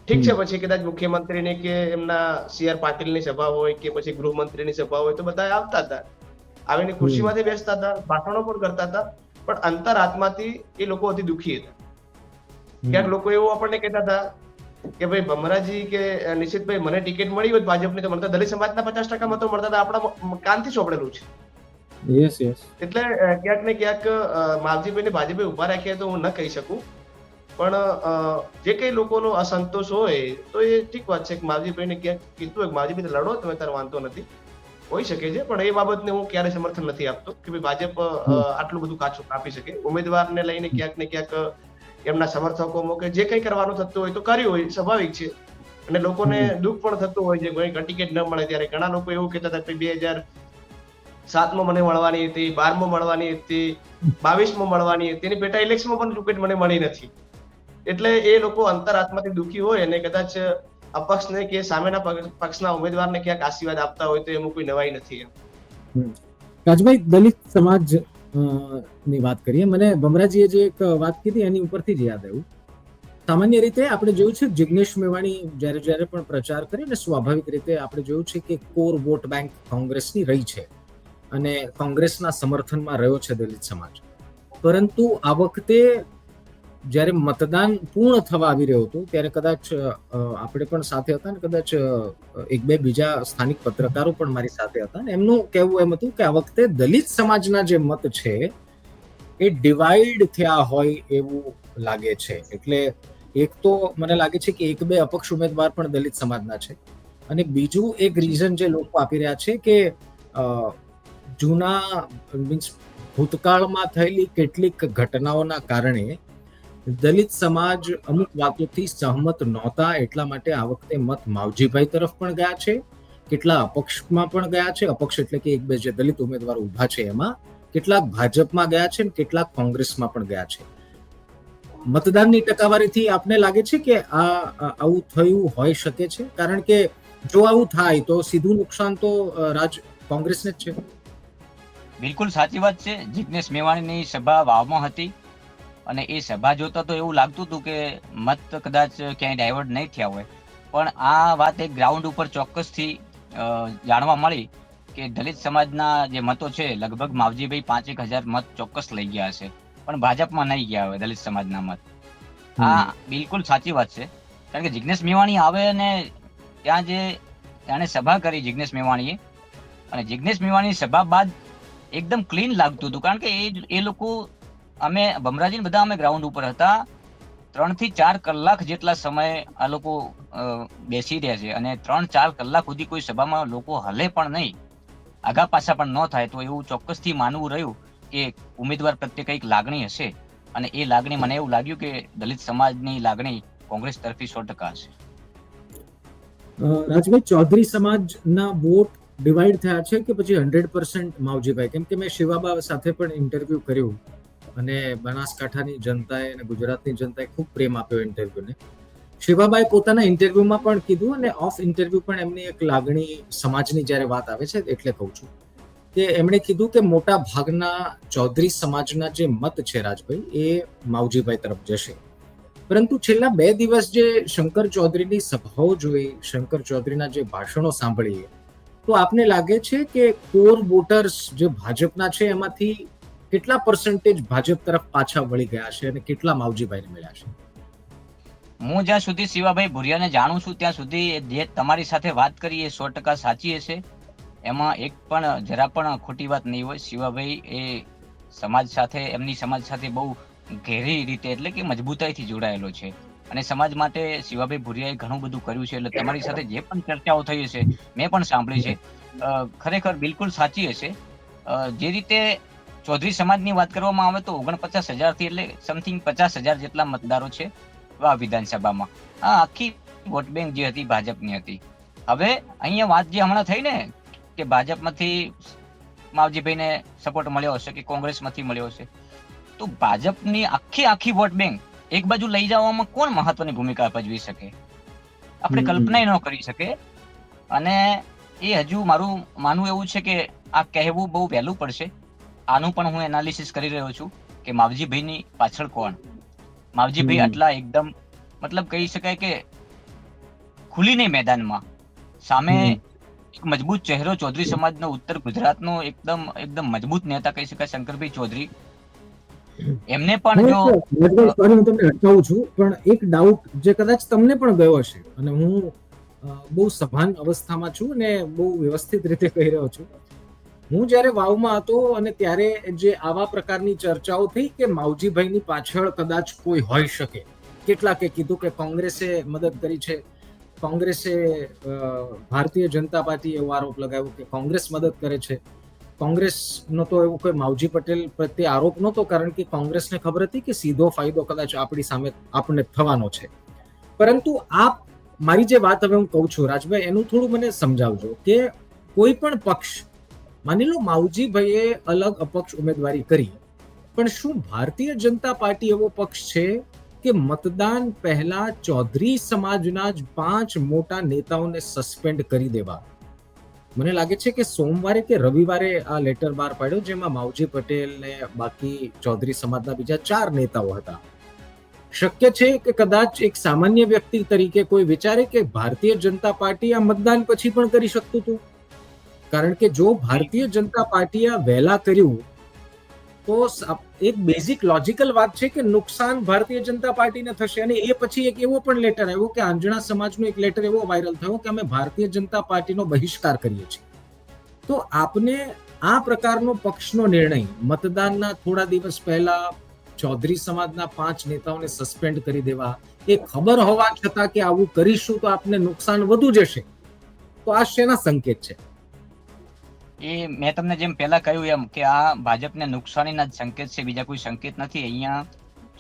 ઠીક છે, પછી કદાચ મુખ્યમંત્રીની કે એમના CR પાટીલની સભા હોય કે પછી ગૃહમંત્રીની સભા હોય તો બધા આવતા હતા, આવીને ખુરશીમાંથી બેસતા હતા, ભાષણો પણ કરતા હતા, પણ અંતરાત્માથી એ લોકો અતિ દુઃખી હતા. ક્યાંક લોકો એવું આપણને કહેતા હતા કે ભાઈ ભમરાજી કે નિશ્ચિતભાઈ મને ટિકિટ મળી હોય ભાજપની તો મને તો દલિત સમાજના 50% મતો મળતા હતા. આપણા કાનથી ચોપડેલું છે. એટલે ક્યાંક ને ક્યાંક માવજીભાઈને ભાજપે ઉભા રાખ્યા તો હું ન કહી શકું, પણ જે કઈ લોકોનો અસંતોષ હોય તો એ ઠીક વાત છે કે માવજીભાઈને ક્યાંક કીધું હોય માવજીભાઈ લડો તમે, તાર વાંધો નથી, હોઈ શકે છે. પણ એ બાબતને હું ક્યારે સમર્થન નથી આપતો કે ભાઈ ભાજપ આટલું બધું કાચું કાપી શકે. ઉમેદવારને લઈને ક્યાંક ને ક્યાંક એમના સમર્થકોમાં કે જે કઈ કરવાનું થતું હોય તો કર્યું હોય, સ્વાભાવિક છે. અને લોકોને દુઃખ પણ થતું હોય છે કોઈ ટિકિટ ન મળે ત્યારે. ઘણા લોકો એવું કહેતા હતા કે 2007માં મને મળવાની હતી, 12માં મળવાની હતી, 22માં મળવાની હતી, એની પેટા ઇલેક્શનમાં પણ ટિકિટ મને મળી નથી. એટલે એ લોકો અંતરાત્માથી દુઃખી હોય અને કદાચ અપક્ષને કે સામેના પક્ષના ઉમેદવારને ક્યાંક આશીર્વાદ આપતા હોય તો એમાં કોઈ નવાઈ નથી. રાજભાઈ, દલિત સમાજ ની વાત કરીએ. મને ભમરાજીએ જે એક વાત કીધી એની ઉપરથી જ યાદ આવ્યું. સામાન્ય રીતે આપણે જોયું છે જિગ્નેશ મેવાણી જ્યારે પણ પ્રચાર કરે ને સ્વાભાવિક રીતે આપણે જોયું છે કે કોર વોટ બેંક કોંગ્રેસની રહી છે અને કોંગ્રેસના સમર્થનમાં રહ્યો છે દલિત સમાજ. પરંતુ આ વખતે જ્યારે મતદાન પૂર્ણ થવા આવી રહ્યું હતું ત્યારે કદાચ આપણે પણ સાથે હતા ને કદાચ એક બે બીજા સ્થાનિક પત્રકારો પણ મારી સાથે હતા ને એમનું કહેવું એમ હતું કે આ વખતે દલિત સમાજના જે મત છે એ ડિવાઈડ થયા હોય એવું લાગે છે. એટલે એક તો મને લાગે છે કે એક બે અપક્ષ ઉમેદવાર પણ દલિત સમાજના છે અને બીજું એક રીઝન જે લોકો આપી રહ્યા છે કે જૂના મીન્સ ભૂતકાળમાં થયેલી કેટલીક ઘટનાઓના કારણે દલિત સમાજ અમુક વાતોથી સહમત નહોતા, એટલા માટે આ વખતે મત માવજીભાઈ તરફ પણ ગયા છે, કેટલા અપક્ષમાં પણ ગયા છે. અપક્ષ એટલે કે એક બે જે દલિત ઉમેદવારો ઉભા છે એમાં કેટલાક ભાજપમાં ગયા છે અને કેટલાક કોંગ્રેસમાં પણ ગયા છે. મતદાનની ટકાવારીથી આપને લાગે છે કે આવું થયું હોઈ શકે છે? કારણ કે જો આવું થાય તો સીધું નુકસાન તો કોંગ્રેસને જ છે. બિલકુલ સાચી વાત છે. જિગ્નેશ મેવાણીની સભા વાવમાં હતી અને એ સભા જોતા તો એવું લાગતું હતું કે મત કદાચ ક્યાંય ડાયવર્ટ નહીં થયા હોય, પણ આ વાત એક ગ્રાઉન્ડ ઉપર ચોક્કસથી જાણવા મળી કે દલિત સમાજના જે મતો છે લગભગ માવજીભાઈ 5,000 મત ચોક્કસ લઈ ગયા છે, પણ ભાજપમાં નહીં ગયા હોય દલિત સમાજના મત. આ બિલકુલ સાચી વાત છે. કારણ કે જિગ્નેશ મેવાણી આવે અને ત્યાં જે તેણે સભા કરી જિગ્નેશ મેવાણીએ, અને જિગ્નેશ મેવાણી સભા બાદ એકદમ ક્લીન લાગતું હતું. કારણ કે એ લોકો અમે ભમરાજી બધા અમે ગ્રાઉન્ડ ઉપર હતા, 3 થી 4 કલાક જેટલા સમય આ લોકો બેસી રહ્યા છે અને 3-4 કલાક સુધી કોઈ સભામાં લોકો હલે પણ નહીં, આગા પાછા પણ ન થાય. તો એવું ચોક્કસથી માનવું રહ્યું કે ઉમેદવાર પ્રત્યે કંઈક લાગણી હશે અને એ લાગણી મને એવું લાગ્યું કે દલિત સમાજની લાગણી કોંગ્રેસ તરફથી 100% હશે. રાજભાઈ, ચૌધરી સમાજના વોટ ડિવાઈડ થયા છે કે પછી 100% માવજીભાઈ? કેમ કે મેં શિવાબા સાથે પણ ઇન્ટરવ્યુ કર્યું અને બનાસકાંઠાની જનતાએ અને ગુજરાતની જનતાએ ખૂબ પ્રેમ આપ્યો ઇન્ટરવ્યુને. શિવાબાએ પોતાના ઇન્ટરવ્યુમાં પણ કીધું અને ઓફ ઇન્ટરવ્યુ પણ એમની એક લાગણી સમાજની જ્યારે વાત આવે છે એટલે કહું છું કે એમણે કીધું કે મોટા ભાગના ચૌધરી સમાજના જે મત છે રાજભાઈ એ માવજીભાઈ તરફ જશે. પરંતુ છેલ્લા 2 દિવસ જે શંકર ચૌધરીની સભાઓ જોઈ, શંકર ચૌધરીના જે ભાષણો સાંભળીએ, તો આપને લાગે છે કે કોર વોટર્સ જે ભાજપના છે એમાંથી કેટલા પર્સન્ટેજ ભાજપ તરફ પાછા વળી ગયા છે અને કેટલા માવજીભાઈને મળ્યા છે? હું જ્યાં સુધી શિવાભાઈ ભુરિયાને જાણું છું ત્યાં સુધી જે તમારી સાથે વાત કરી એ 100% સાચી હશે. એમાં એક પણ જરા પણ ખોટી વાત નહીં હોય. શિવાભાઈ એ એમની સમાજ સાથે બહુ ઘેરી રીતે એટલે કે મજબૂતાઈથી જોડાયેલો છે અને સમાજ માટે શિવાભાઈ ભુરિયાએ ઘણું બધું કર્યું છે. એટલે તમારી સાથે જે પણ ચર્ચાઓ થઈ હશે મેં પણ સાંભળી છે, ખરેખર બિલકુલ સાચી હશે. જે રીતે ચૌધરી સમાજની વાત કરવામાં આવે તો 49,000 થી એટલે સમથિંગ 50,000 જેટલા મતદારો છે આ વિધાનસભામાં. આ આખી વોટ બેંક જે હતી ભાજપની હતી. હવે અહીંયા વાત જે હમણાં થઈ ને કે ભાજપમાંથી માવજીભાઈને સપોર્ટ મળ્યો હશે કે કોંગ્રેસમાંથી મળ્યો હશે, તો ભાજપની આખી વોટ બેંક એક બાજુ લઈ જવામાં કોણ મહત્વની ભૂમિકા ભજવી શકે? આપણે કલ્પના ન કરી શકે. અને એ હજુ મારું માનવું એવું છે કે આ કહેવું બહુ વહેલું પડશે. આનું પણ હું એનાલિસિસ કરી રહ્યો છું કે માવજીભાઈની પાછળ કોણ. માવજીભાઈ આટલા એકદમ મતલબ કહી શકાય કે ખુલીને મેદાનમાં સામે એક મજબૂત ચહેરો ચૌધરી સમાજનો, ઉત્તર ગુજરાતનો એકદમ મજબૂત નેતા કહી શકાય શંકરભાઈ ચૌધરી. એમને પણ જો હું તમને અટકાવું છું, પણ એક ડાઉટ જે કદાચ તમને પણ ગયો હશે અને હું બહુ સભાન અવસ્થામાં છું અને બહુ વ્યવસ્થિત રીતે કહી રહ્યો છું. હું જ્યારે વાવમાં હતો અને ત્યારે જે આવા પ્રકારની ચર્ચાઓ થઈ કે માવજીભાઈની પાછળ કદાચ કોઈ હોઈ શકે, કેટલાકે કીધું કે કોંગ્રેસે મદદ કરી છે, કોંગ્રેસે ભારતીય જનતા પાર્ટી એવો આરોપ લગાવ્યો કે કોંગ્રેસ મદદ કરે છે. કોંગ્રેસનો તો એવું કોઈ માવજી પટેલ પ્રત્યે આરોપ નહોતો, કારણ કે કોંગ્રેસને ખબર હતી કે સીધો ફાયદો કદાચ આપણી સામે આપણને થવાનો છે. પરંતુ મારી જે વાત હવે હું કહું છું રાજભાઈ, એનું થોડું મને સમજાવજો કે કોઈ પણ પક્ષ, માની લો માવજીભાઈએ અલગ અપક્ષ ઉમેદવારી કરી, પણ શું ભારતીય જનતા પાર્ટી એવો પક્ષ છે કે મતદાન પહેલા ચૌધરી સમાજના જ 5 મોટા નેતાઓને સસ્પેન્ડ કરી દેવા? મને લાગે છે કે સોમવારે કે રવિવારે આ લેટર બહાર પાડ્યો, જેમાં માવજી પટેલ ને બાકી ચૌધરી સમાજના બીજા 4 નેતાઓ હતા. શક્ય છે કે કદાચ એક સામાન્ય વ્યક્તિ તરીકે કોઈ વિચારે કે ભારતીય જનતા પાર્ટી આ મતદાન પછી પણ કરી શકતું હતું, કારણ કે જો ભારતીય જનતા પાર્ટીએ વહેલા કર્યું તો એક બેઝિક લોજિકલ વાત છે કે નુકસાન ભારતીય જનતા પાર્ટીને થશે. અને એ પછી એક એવો પણ લેટર આવ્યો કે આંજણા સમાજનો એક લેટર એવો વાયરલ થયો કે અમે ભારતીય જનતા પાર્ટીનો બહિષ્કાર કરીએ છીએ. તો આપને આ પ્રકારનો પક્ષનો નિર્ણય મતદાનના થોડા દિવસ પહેલા ચૌધરી સમાજના 5 નેતાઓને સસ્પેન્ડ કરી દેવા, એ ખબર હોવા છતાં કે આવું કરીશું તો આપને નુકસાન વધુ જશે, તો આ શેના સંકેત છે? એ મેં તમને જેમ પહેલા કહ્યું એમ કે આ ભાજપને નુકસાનીના જ સંકેત છે, બીજા કોઈ સંકેત નથી. અહીંયા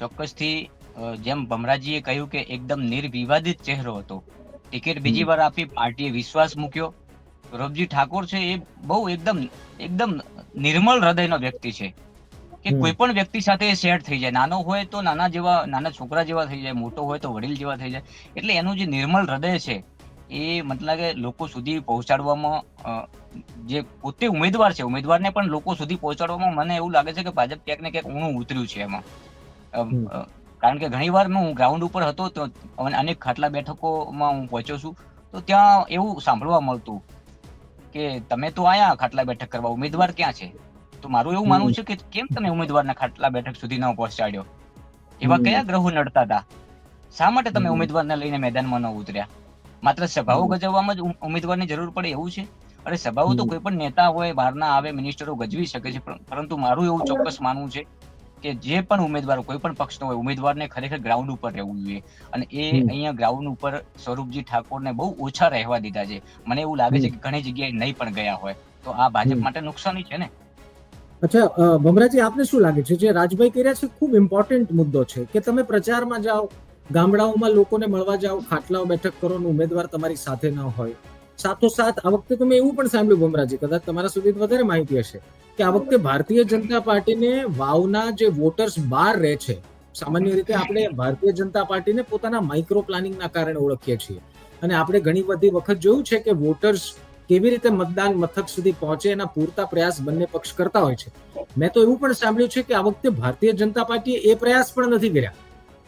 ચોક્કસથી જેમ ભમરાજીએ કહ્યું કે એકદમ નિર્વિવાદિત ચહેરો હતો. ટિકિટ બીજી વાર આપી, પાર્ટીએ વિશ્વાસ મૂક્યો. સૌરભજી ઠાકોર છે એ બહુ એકદમ નિર્મળ હૃદયનો વ્યક્તિ છે કે કોઈ પણ વ્યક્તિ સાથે શેર થઈ જાય. નાનો હોય તો નાના છોકરા જેવા થઈ જાય, મોટો હોય તો વડીલ જેવા થઈ જાય. એટલે એનું જે નિર્મળ હૃદય છે એ મતલબ કે લોકો સુધી પહોંચાડવામાં, જે પોતે ઉમેદવાર છે ઉમેદવારને પણ લોકો સુધી પહોંચાડવામાં મને એવું લાગે છે કે ભાજપ ક્યાંક ને ક્યાંક ઊણું ઉતર્યું છે એમાં. કારણ કે ઘણી વાર હું ગ્રાઉન્ડ ઉપર હતો તો અનેક ખાટલા બેઠકોમાં હું પહોંચ્યો છું, તો ત્યાં એવું સાંભળવા મળતું કે તમે તો આયા ખાટલા બેઠક કરવા, ઉમેદવાર ક્યાં છે? તો મારું એવું માનવું છે કે કેમ તમે ઉમેદવારના ખાટલા બેઠક સુધી ન પહોંચાડ્યો? એવા કયા ગ્રહો નડતા હતા? શા માટે તમે ઉમેદવારને લઈને મેદાનમાં ન ઉતર્યા? માત્ર સભાઓ ગજવવામાં જ ઉમેદવારની જરૂર પડે એવું છે? અરે સભાઓ તો કોઈ પણ નેતા હોય, બહારના આવે, મિનિસ્ટરો ગજવી શકે છે, પરંતુ મારું એવું ચોક્કસ માનવું છે કે જે પણ ઉમેદવાર કોઈ પણ પક્ષનો હોય, ઉમેદવારને ખરેખર ગ્રાઉન્ડ ઉપર રહેવું જોઈએ. અને એ અહીંયા ગ્રાઉન્ડ ઉપર સ્વરૂપજી ઠાકોરને બહુ ઓછા રહેવા દીધા છે. મને એવું લાગે છે કે ઘણી જગ્યાએ નહીં પણ ગયા હોય, તો આ ભાજપ માટે નુકસાની છે ને. અચ્છા ભમરાજી, આપને શું લાગે છે જે રાજભાઈ કર્યા છે ખૂબ ઇમ્પોર્ટન્ટ મુદ્દો છે કે તમે પ્રચારમાં જાઓ, ગામડાઓમાં લોકોને મળવા જાઓ, ખાટલાઓ બેઠક કરો, ઉમેદવાર તમારી સાથે ન હોય. સાથોસાથ આ વખતે તમે એવું પણ સાંભળ્યું ભમરાજી, કદાચ તમારા સુધી વધારે માહિતી હશે કે આ વખતે ભારતીય જનતા પાર્ટીને વાવના જે વોટર્સ બહાર રહે છે, સામાન્ય રીતે આપણે ભારતીય જનતા પાર્ટીને પોતાના માઇક્રો પ્લાનિંગના કારણે ઓળખીએ છીએ, અને આપણે ઘણી બધી વખત જોયું છે કે વોટર્સ કેવી રીતે મતદાન મથક સુધી પહોંચે એના પૂરતા પ્રયાસ બંને પક્ષ કરતા હોય છે. મેં તો એવું પણ સાંભળ્યું છે કે આ વખતે ભારતીય જનતા પાર્ટીએ એ પ્રયાસ પણ નથી કર્યા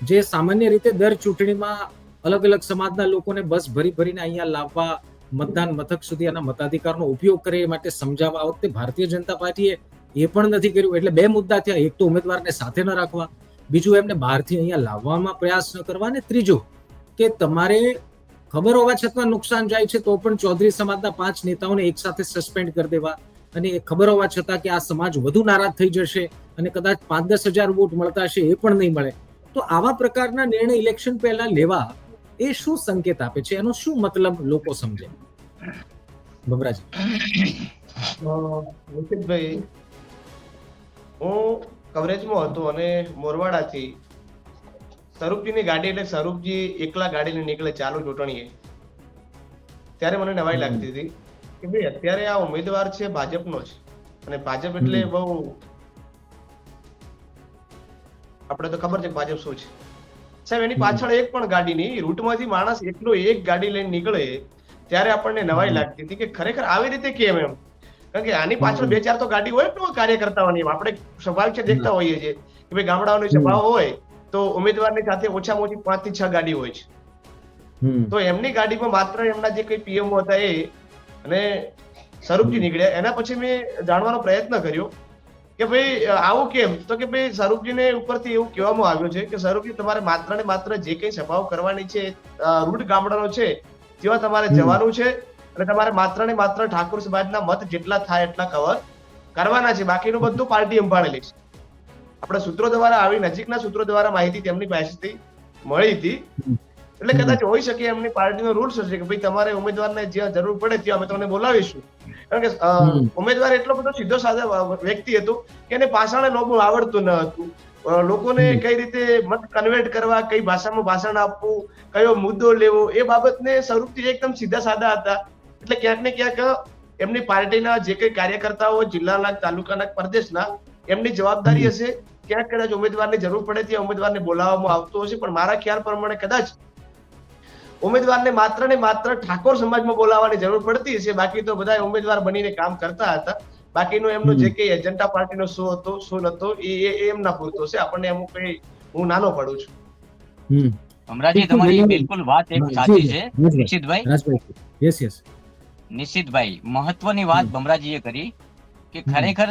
જે સામાન્ય રીતે દર ચૂંટણીમાં અલગ અલગ સમાજના લોકોને બસ ભરીને અહીંયા લાવવા, મતદાન મથક સુધી એના મતાધિકારનો ઉપયોગ કરે એ માટે સમજાવવા. આ વખતે ભારતીય જનતા પાર્ટીએ એ પણ નથી કર્યું. એટલે 2 મુદ્દા થયા. એક તો ઉમેદવારને સાથે ન રાખવા, બીજું એમને બહારથી અહીંયા લાવવામાં પ્રયાસ ન કરવા, અને ત્રીજું કે તમારે ખબર હોવા છતાં નુકસાન જાય છે તો પણ ચૌધરી સમાજના 5 નેતાઓને એક સાથે સસ્પેન્ડ કરી દેવા, અને એ ખબર હોવા છતાં કે આ સમાજ વધુ નારાજ થઈ જશે અને કદાચ 5-10 હજાર વોટ મળતા હશે એ પણ નહીં મળે, તો આવા પ્રકારના નિર્ણય ઇલેક્શન પહેલા લેવા એ શું સંકેત આપે છે? એનો શું મતલબ લોકો સમજે? ભમરાજી. નિશિતભાઈ, હું કવરેજમાં હતો અને મોરવાડાથી સ્વરૂપજીની ગાડી, એટલે સ્વરૂપજી એકલા ગાડી લઈને નીકળે ચાલુ ચૂંટણીએ, ત્યારે મને નવાઈ લાગતી હતી કે ભાઈ અત્યારે આ ઉમેદવાર છે ભાજપનો જ, અને ભાજપ એટલે બહુ આપણે તો ખબર છે કે ભાજપ શું છે સાહેબ. એની પાછળ એક પણ ગાડી નહીં, રૂટમાંથી માણસ એકલો એક ગાડી લઈને નીકળે ત્યારે આપણને નવાઈ લાગતી હતી કે ખરેખર આવી રીતે કેમ એમ. કારણ કે આની પાછળ 2-4 તો ગાડી હોય ને કાર્યકર્તાઓની. આપણે સ્વાભાવિક છે દેખતા હોઈએ છીએ કે ભાઈ ગામડાઓની સભા હોય તો ઉમેદવારની સાથે ઓછામાં ઓછી 5 થી 6 ગાડી હોય છે. તો એમની ગાડીમાં માત્ર એમના જે કઈ પીએમઓ હતા એ અને સ્વરૂપજી નીકળ્યા. એના પછી મેં જાણવાનો પ્રયત્ન કર્યો કે ભાઈ આવું કેમ, તો કે ભાઈ સ્વરૂપજીને ઉપરથી એવું કહેવામાં આવ્યું છે કે સ્વરૂપજી તમારે માત્ર ને માત્ર જે કઈ સભાઓ કરવાની છે રૂટ ગામડાનો છે તેવા તમારે જવાનું છે, અને તમારે માત્ર ને માત્ર ઠાકોર સમાજના મત જેટલા થાય એટલા કવર કરવાના છે, બાકીનું બધું પાર્ટી સંભાળેલી છે. આપણે સૂત્રો દ્વારા આવી નજીકના સૂત્રો દ્વારા માહિતી તેમની પાસેથી મળી હતી. એટલે કદાચ હોઈ શકે એમની પાર્ટીનો રૂલ્સ હશે કે ભાઈ તમારે ઉમેદવારને જ્યાં જરૂર પડે ત્યાં અમે તમને બોલાવીશું. કારણ કે ઉમેદવાર એટલો બધો સીધો સાધો વ્યક્તિ હતો કે એને ભાષણ નોબું આવડતું ન હતું. લોકોને કઈ રીતે મત કન્વર્ટ કરવા, કઈ ભાષામાં ભાષણ આપવું, કયો મુદ્દો લેવો, એ બાબતને સ્વરૂપથી એકદમ સીધા સાદા હતા. એટલે ક્યાંક ને ક્યાંક એમની પાર્ટીના જે કઈ કાર્યકર્તાઓ જિલ્લાના, તાલુકાના, પ્રદેશના, એમની જવાબદારી હશે. ક્યાંક કદાચ ઉમેદવારની જરૂર પડે ત્યાં ઉમેદવારને બોલાવવામાં આવતો હશે, પણ મારા ખ્યાલ પ્રમાણે કદાચ ઉમેદવારને માત્ર ને માત્ર ઠાકોર સમાજમાં બોલાવવાની જરૂર પડતી હશે. બાકી તો બધા ઉમેદવાર બનીને કામ કરતા હતા. બાકીનો એમનો જે કઈ એજન્ડા પાર્ટીનો શું હતો શું નતો એ એમના પૂરતો છે. આપણને અમુક કઈ હું નાનો પડું છું. ભમરાજી, તમારી બિલકુલ વાત એક સાચી છે નિશિતભાઈ. યસ યસ નિશિતભાઈ, મહત્વની વાત ભમરાજીએ કરી કે ખરેખર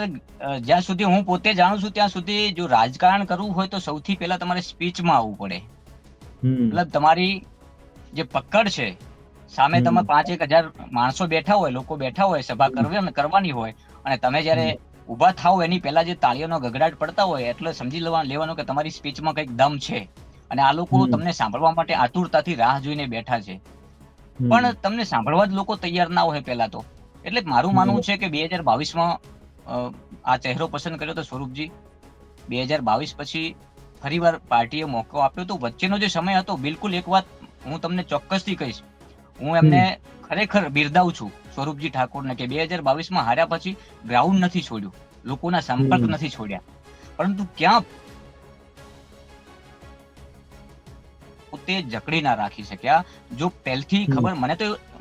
જ્યાં સુધી હું પોતે જાણું છું ત્યાં સુધી જો રાજકારણ કરવું હોય તો સૌથી પહેલા તમારે સ્પીચમાં આવવું પડે. મતલબ તમારી જે પકડ છે, સામે તમે 5-1 હજાર માણસો બેઠા હોય, લોકો બેઠા હોય, સભા કરવાની હોય, અને તમે જયારે ઉભા થાવ એની પહેલા જે તાળીઓનો ગગડાટ પડતા હોય એટલે સમજી લેવાનું કે તમારી સ્પીચમાં કંઈક દમ છે અને આ લોકો તમને સાંભળવા માટે આતુરતાથી રાહ જોઈને બેઠા છે. પણ તમને સાંભળવા જ લોકો તૈયાર ના હોય પહેલા તો. એટલે મારું માનવું છે કે 2022માં આ ચહેરો પસંદ કર્યો તો સ્વરૂપજી. 2022 પછી ફરીવાર પાર્ટીએ મોકો આપ્યો તો વચ્ચેનો જે સમય હતો, બિલકુલ એક વાત હું તમને ચોક્કસથી કહીશ, હું એમને ખરેખર બિરદાવું છું સ્વરૂપજી ઠાકોરને કે 2022માં હાર્યા પછી ગ્રાઉન્ડ નથી છોડ્યું, લોકોના સંપર્ક નથી છોડ્યા, પરંતુ ક્યાં પોતે જકડી ના રાખી શક્યા. જો પહેલથી ખબર,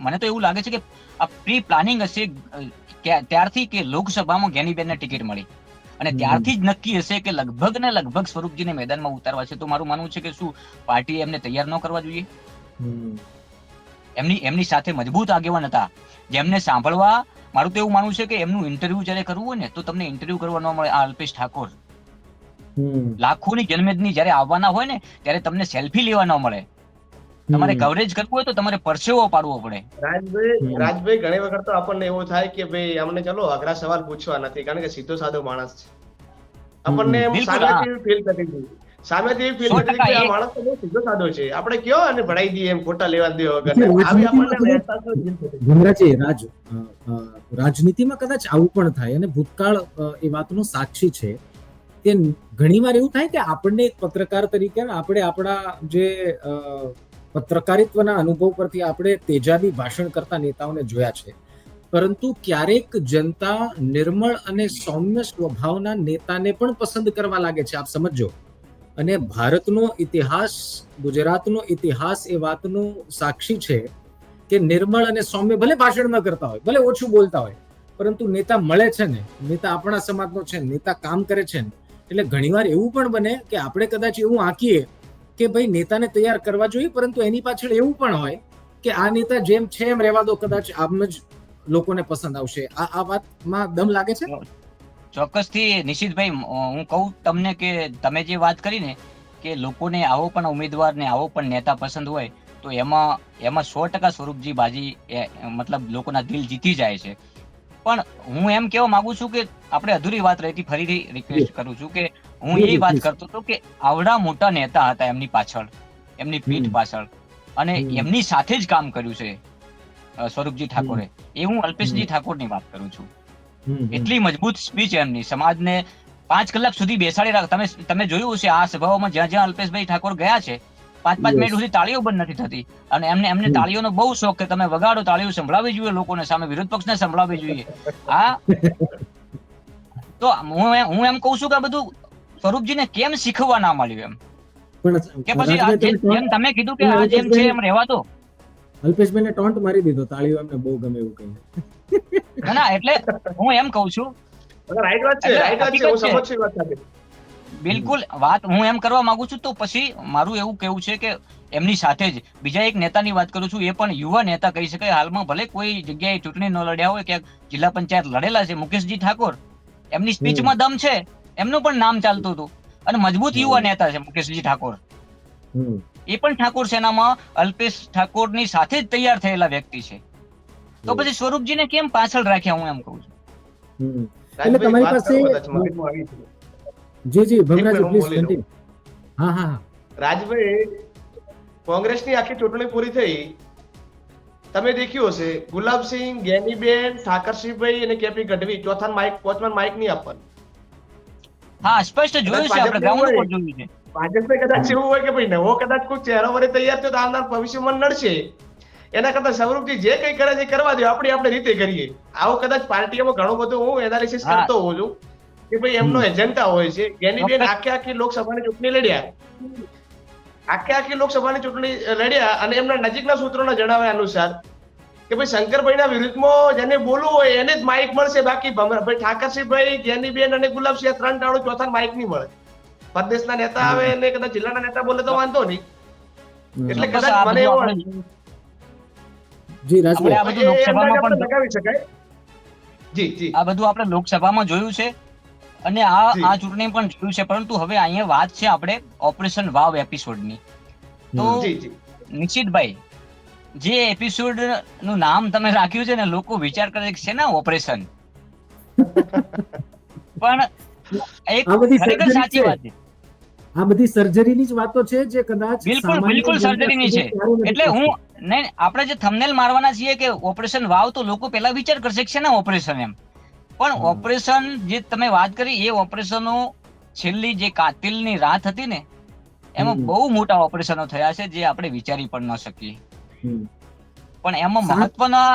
મને તો એવું લાગે છે કે આ પ્રી પ્લાનિંગ હશે ત્યારથી કે લોકસભામાં જ્ઞાનીબેનને ટિકિટ મળી અને ત્યારથી જ નક્કી હશે કે લગભગ સ્વરૂપજીને મેદાનમાં ઉતારવા છે. તો મારું માનવું છે કે શું પાર્ટીએ એમને તૈયાર ન કરવા જોઈએ? એમની સાથે મજબૂત આગેવાન હતા જેમને સાંભળવા. મારું તો એવું માનવું છે કે એમનું ઇન્ટરવ્યુ જયારે કરવું હોય ને તો તમને ઇન્ટરવ્યુ કરવા ન મળે. આ અલ્પેશ ઠાકોર લાખોની જન્મેદની જયારે આવવાના હોય ને ત્યારે તમને સેલ્ફી લેવા ન મળે. તમારે કવરેજ કરવું હોય તો તમારે પરસેવો પાડવો પડે. રાજભાઈ, ઘણી વખત તો આપણને એવું થાય કે ભાઈ અમને ચલો અઘરા સવાલ પૂછવા નથી, કારણ કે સીધો સાધો માણસ છે. આપણને સામેથી ફીલ થતી હતી, સામેથી ફીલ થતી કે આ માણસ તો બહુ સીધો સાધો છે, આપણે કયો અને ભણાઈ દઈએ એમ, ખોટા લેવા દે વગર. રાજનીતિમાં કદાચ આવું પણ થાય અને ભૂતકાળ એ વાતનો સાક્ષી છે કે ઘણીવાર એવું થાય કે આપણને એક પત્રકાર તરીકે આપણે આપણા જે પત્રકારિત્વના અનુભવ પરથી આપણે તેજાબી ભાષણ કરતા નેતાઓને જોયા છે, પરંતુ ક્યારેક જનતા નિર્મળ અને સૌમ્ય સ્વભાવના નેતાને પણ પસંદ કરવા લાગે છે. આપ સમજો. અને ભારતનો ઇતિહાસ, ગુજરાતનો ઇતિહાસ એ વાતનો સાક્ષી છે કે નિર્મળ અને સૌમ્ય, ભલે ભાષણ ન કરતા હોય, ભલે ઓછું બોલતા હોય, પરંતુ નેતા મળે છે ને, નેતા આપણા સમાજનો છે, નેતા કામ કરે છે ને, એટલે ઘણીવાર એવું પણ બને કે આપણે કદાચ એવું આંકીએ કે ભાઈ નેતાને તૈયાર કરવા જોઈએ, પરંતુ એની પાછળ એવું પણ હોય કે આ નેતા જેમ છે એમ રહેવા દો, કદાચ આમ જ લોકોને પસંદ આવશે. આ વાતમાં દમ લાગે છે? ચોક્કસથી નિશિતભાઈ, હું કહું તમને કે તમે જે વાત કરી ને કે લોકોને આવો પણ ઉમેદવાર ને આવો પણ નેતા પસંદ હોય, તો એમાં 100% સ્વરૂપજી બાજી મતલબ લોકોના દિલ જીતી જાય છે. પણ હું એમ કહેવા માંગુ છું કે આપણે અધૂરી વાત રહી હતી, ફરીથી રિક્વેસ્ટ કરું છું કે હું એ વાત કરતો હતો કે આવડા મોટા નેતા હતા એમની પાછળ, એમની પીઠ પાછળ, અને એમની સાથે જ કામ કર્યું છે સ્વરૂપજી ઠાકોરે. એ હું અલ્પેશજી ઠાકોરની વાત કરું છું. એટલી મજબૂત સ્પીચ એમની, સમાજને 5 કલાક સુધી બેસાડી રાખ. તમે જોયું હશે આ સભાઓમાં જ્યાં જ્યાં અલ્પેશભાઈ ઠાકોર ગયા છે, 5 મિનિટ સુધી તાળીઓ બંધ નથી થતી. અને એમને તાળીઓનો બહુ શોખ કે તમે વગાડો, તાળીઓ સંભળાવવી જોઈએ લોકોને, સામે વિરોધ પક્ષને સંભળાવવી જોઈએ. તો હું એમ કહું છું કે આ બધું સ્વરૂપજીને કેમ શીખવા ના મળ્યું એમ, કે પછી જેમ તમે કીધું કે આ જેમ છે એમ રહેવા દો. અલ્પેશભાઈને ટોન્ટ મારી દીધો, તાળીઓ એમને બહુ ગમે એવું કહીને. ના, એટલે હું એમ કહું છું, રાઈટ વાત છે, હું સમજ છું વાત સાથે. બિલકુલ વાત હું એમ કરવા માંગુ છું. તો પછી મારું એવું કેવું છે કે એમની સાથે જ બીજા એક નેતાની વાત કરું છું, એ પણ યુવા નેતા કહી શકાય. હાલમાં ભલે કોઈ જગ્યાએ ચૂંટણી ન લડ્યા હોય, ક્યાંક જિલ્લા પંચાયત લડેલા છે, મુકેશજી ઠાકોર, એમની સ્પીચમાં દમ છે, એમનું પણ નામ ચાલતું હતું. અને મજબૂત યુવા નેતા છે મુકેશજી ઠાકોર. એ પણ ઠાકોર સેનામાં અલ્પેશ ઠાકોરની સાથે જ તૈયાર થયેલા વ્યક્તિ છે. તો પછી સ્વરૂપજીને કેમ પાછળ રાખ્યા, હું એમ કહું છું. એટલે તમારી પાસે જી ભમરાજી પ્લીઝ કન્ટિન્યુ. હા રાજભાઈ, કોંગ્રેસની આખી ચૂંટણી પૂરી થઈ, તમે દેખ્યું હશે, ગુલાબસિંહ, ગેનીબેન, ઠાકરસિંહભાઈ અને કેપી ગઢવી ચોથા માઇક, પાંચમા માઇક નહીં આપવાનું. હા, સ્પષ્ટ જોયું છે, આપણે ગ્રાઉન્ડ પર જોયું છે. ભાજપને કદાચ એવું હોય કે ભાઈ નવો કદાચ કોઈ ચહેરો વરે તૈયાર થયો તો આવનાર ભવિષ્યમાં નડશે, એના કરતા સ્વરૂપજી જે કઈ કરે છે કરવા દો, આપણે રીતે કરીએ. આવો કદાચ પાર્ટીઓમાં ઘણું બધું હું એનાલિસિસ કરતો હોઉં છું કે ભાઈ એમનો એજન્ડા હોય છે. ગેનીબેન આખી લોકસભાની ચૂંટણી લડ્યા, આખી લોકસભાની ચૂંટણી લડ્યા, અને એમના નજીકના સૂત્રોના જણાવ્યા અનુસાર કે ભાઈ શંકરભાઈના વિરુદ્ધમાં જેને બોલવું હોય એને જ માઇક મળશે, બાકી ભાઈ ઠાકરસિંહભાઈ, ગેનીબેન અને ગુલાબસિંહ 3 ટાળું, ચોથા માઇક નહીં મળે. પ્રદેશના નેતા આવે અને કદાચ જિલ્લાના નેતા બોલે તો વાંધો નહીં. એટલે કદાચ મને એવો જી રાજભાઈ આ બધું લોકસભામાં પણ લગાવી શકાય. જી આ બધું આપણે લોકસભામાં જોયું છે, અને આ ચૂંટણી પણ જોયું છે. પરંતુ હવે અહીંયા વાત છે આપણે ઓપરેશન વાવ એપિસોડની. તો નિશ્ચિતભાઈ, જે એપિસોડ નું નામ તમે રાખ્યું છે ને, લોકો વિચાર કરે છે ના ઓપરેશન, પણ એક ખરેખર સાચી વાત છે. આ બધી સર્જરીની જ વાતો છે જે કદાચ બિલકુલ સર્જરીની છે. એટલે આપણે જે થંબનેલ મારવાના છીએ કે ઓપરેશન વાવ, તો લોકો પહેલા વિચાર કરશે કે છે ને ઓપરેશન એમ. પણ ઓપરેશન જે તમે વાત કરી, એ ઓપરેશનો છેલ્લી જે કાતિલની રાત હતી ને, એમાં બહુ મોટા ઓપરેશનો થયા છે જે આપણે વિચારી પણ ન શકીએ. પણ એમાં મહત્વના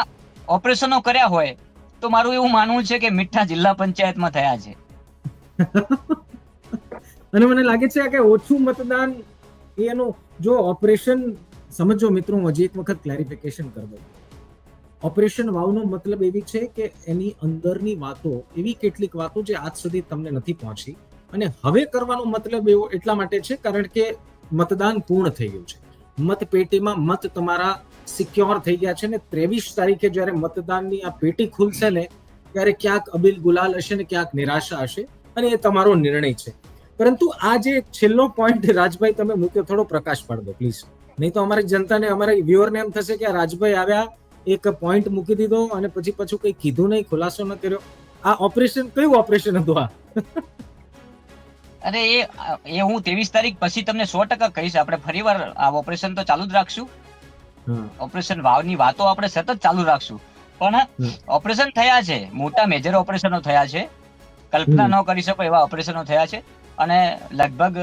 ઓપરેશનો કર્યા હોય તો મારું એવું માનવું છે કે મીઠા જિલ્લા પંચાયતમાં થયા છે. અને મને લાગે છે કે ઓછું મતદાન એનું જો ઓપરેશન સમજો મિત્રો, હું હજી એક વખત ક્લેરિફિકેશન કરી દઉં. ઓપરેશન વાવનો મતલબ એવી છે કે એની અંદરની વાતો, એવી કેટલીક વાતો જે આજ સુધી તમને નથી પહોંચી, અને હવે કરવાનો મતલબ એવો એટલા માટે છે કારણ કે મતદાન પૂર્ણ થઈ ગયું છે. મતપેટીમાં મત તમારા સિક્યોર થઈ ગયા છે, ને 23 તારીખે જ્યારે મતદાનની આ પેટી ખુલશે ને, ત્યારે ક્યાંક અબિલ ગુલાલ હશે ને ક્યાંક નિરાશા હશે, અને એ તમારો નિર્ણય છે. પરંતુ આ જે છેલ્લો પોઈન્ટ રાજભાઈ તમે મૂક્યો, થોડો પ્રકાશ પાડ દો પ્લીઝ. નહીં તો અમારી જનતાને, અમારા વ્યુઅરને એમ થશે કે રાજભાઈ આવ્યા, એક પોઈન્ટ મૂકી દીધો અને પછી પાછું કઈ કીધું નહીં, ખુલાસો ન કર્યો. આ ઓપરેશન કયું ઓપરેશન હતું આ? અરે એ હું 23 તારીખ પછી તમને 100% કહીશ. આપણે ફરીવાર આ ઓપરેશન તો ચાલુ જ રાખશું. ઓપરેશન વાવની વાતો આપણે સતત ચાલુ રાખશું. પણ ઓપરેશન થયા છે, મોટા મેજર ઓપરેશનો થયા છે, કલ્પના ન કરી શકો એવા ઓપરેશનો થયા છે. અને લગભગ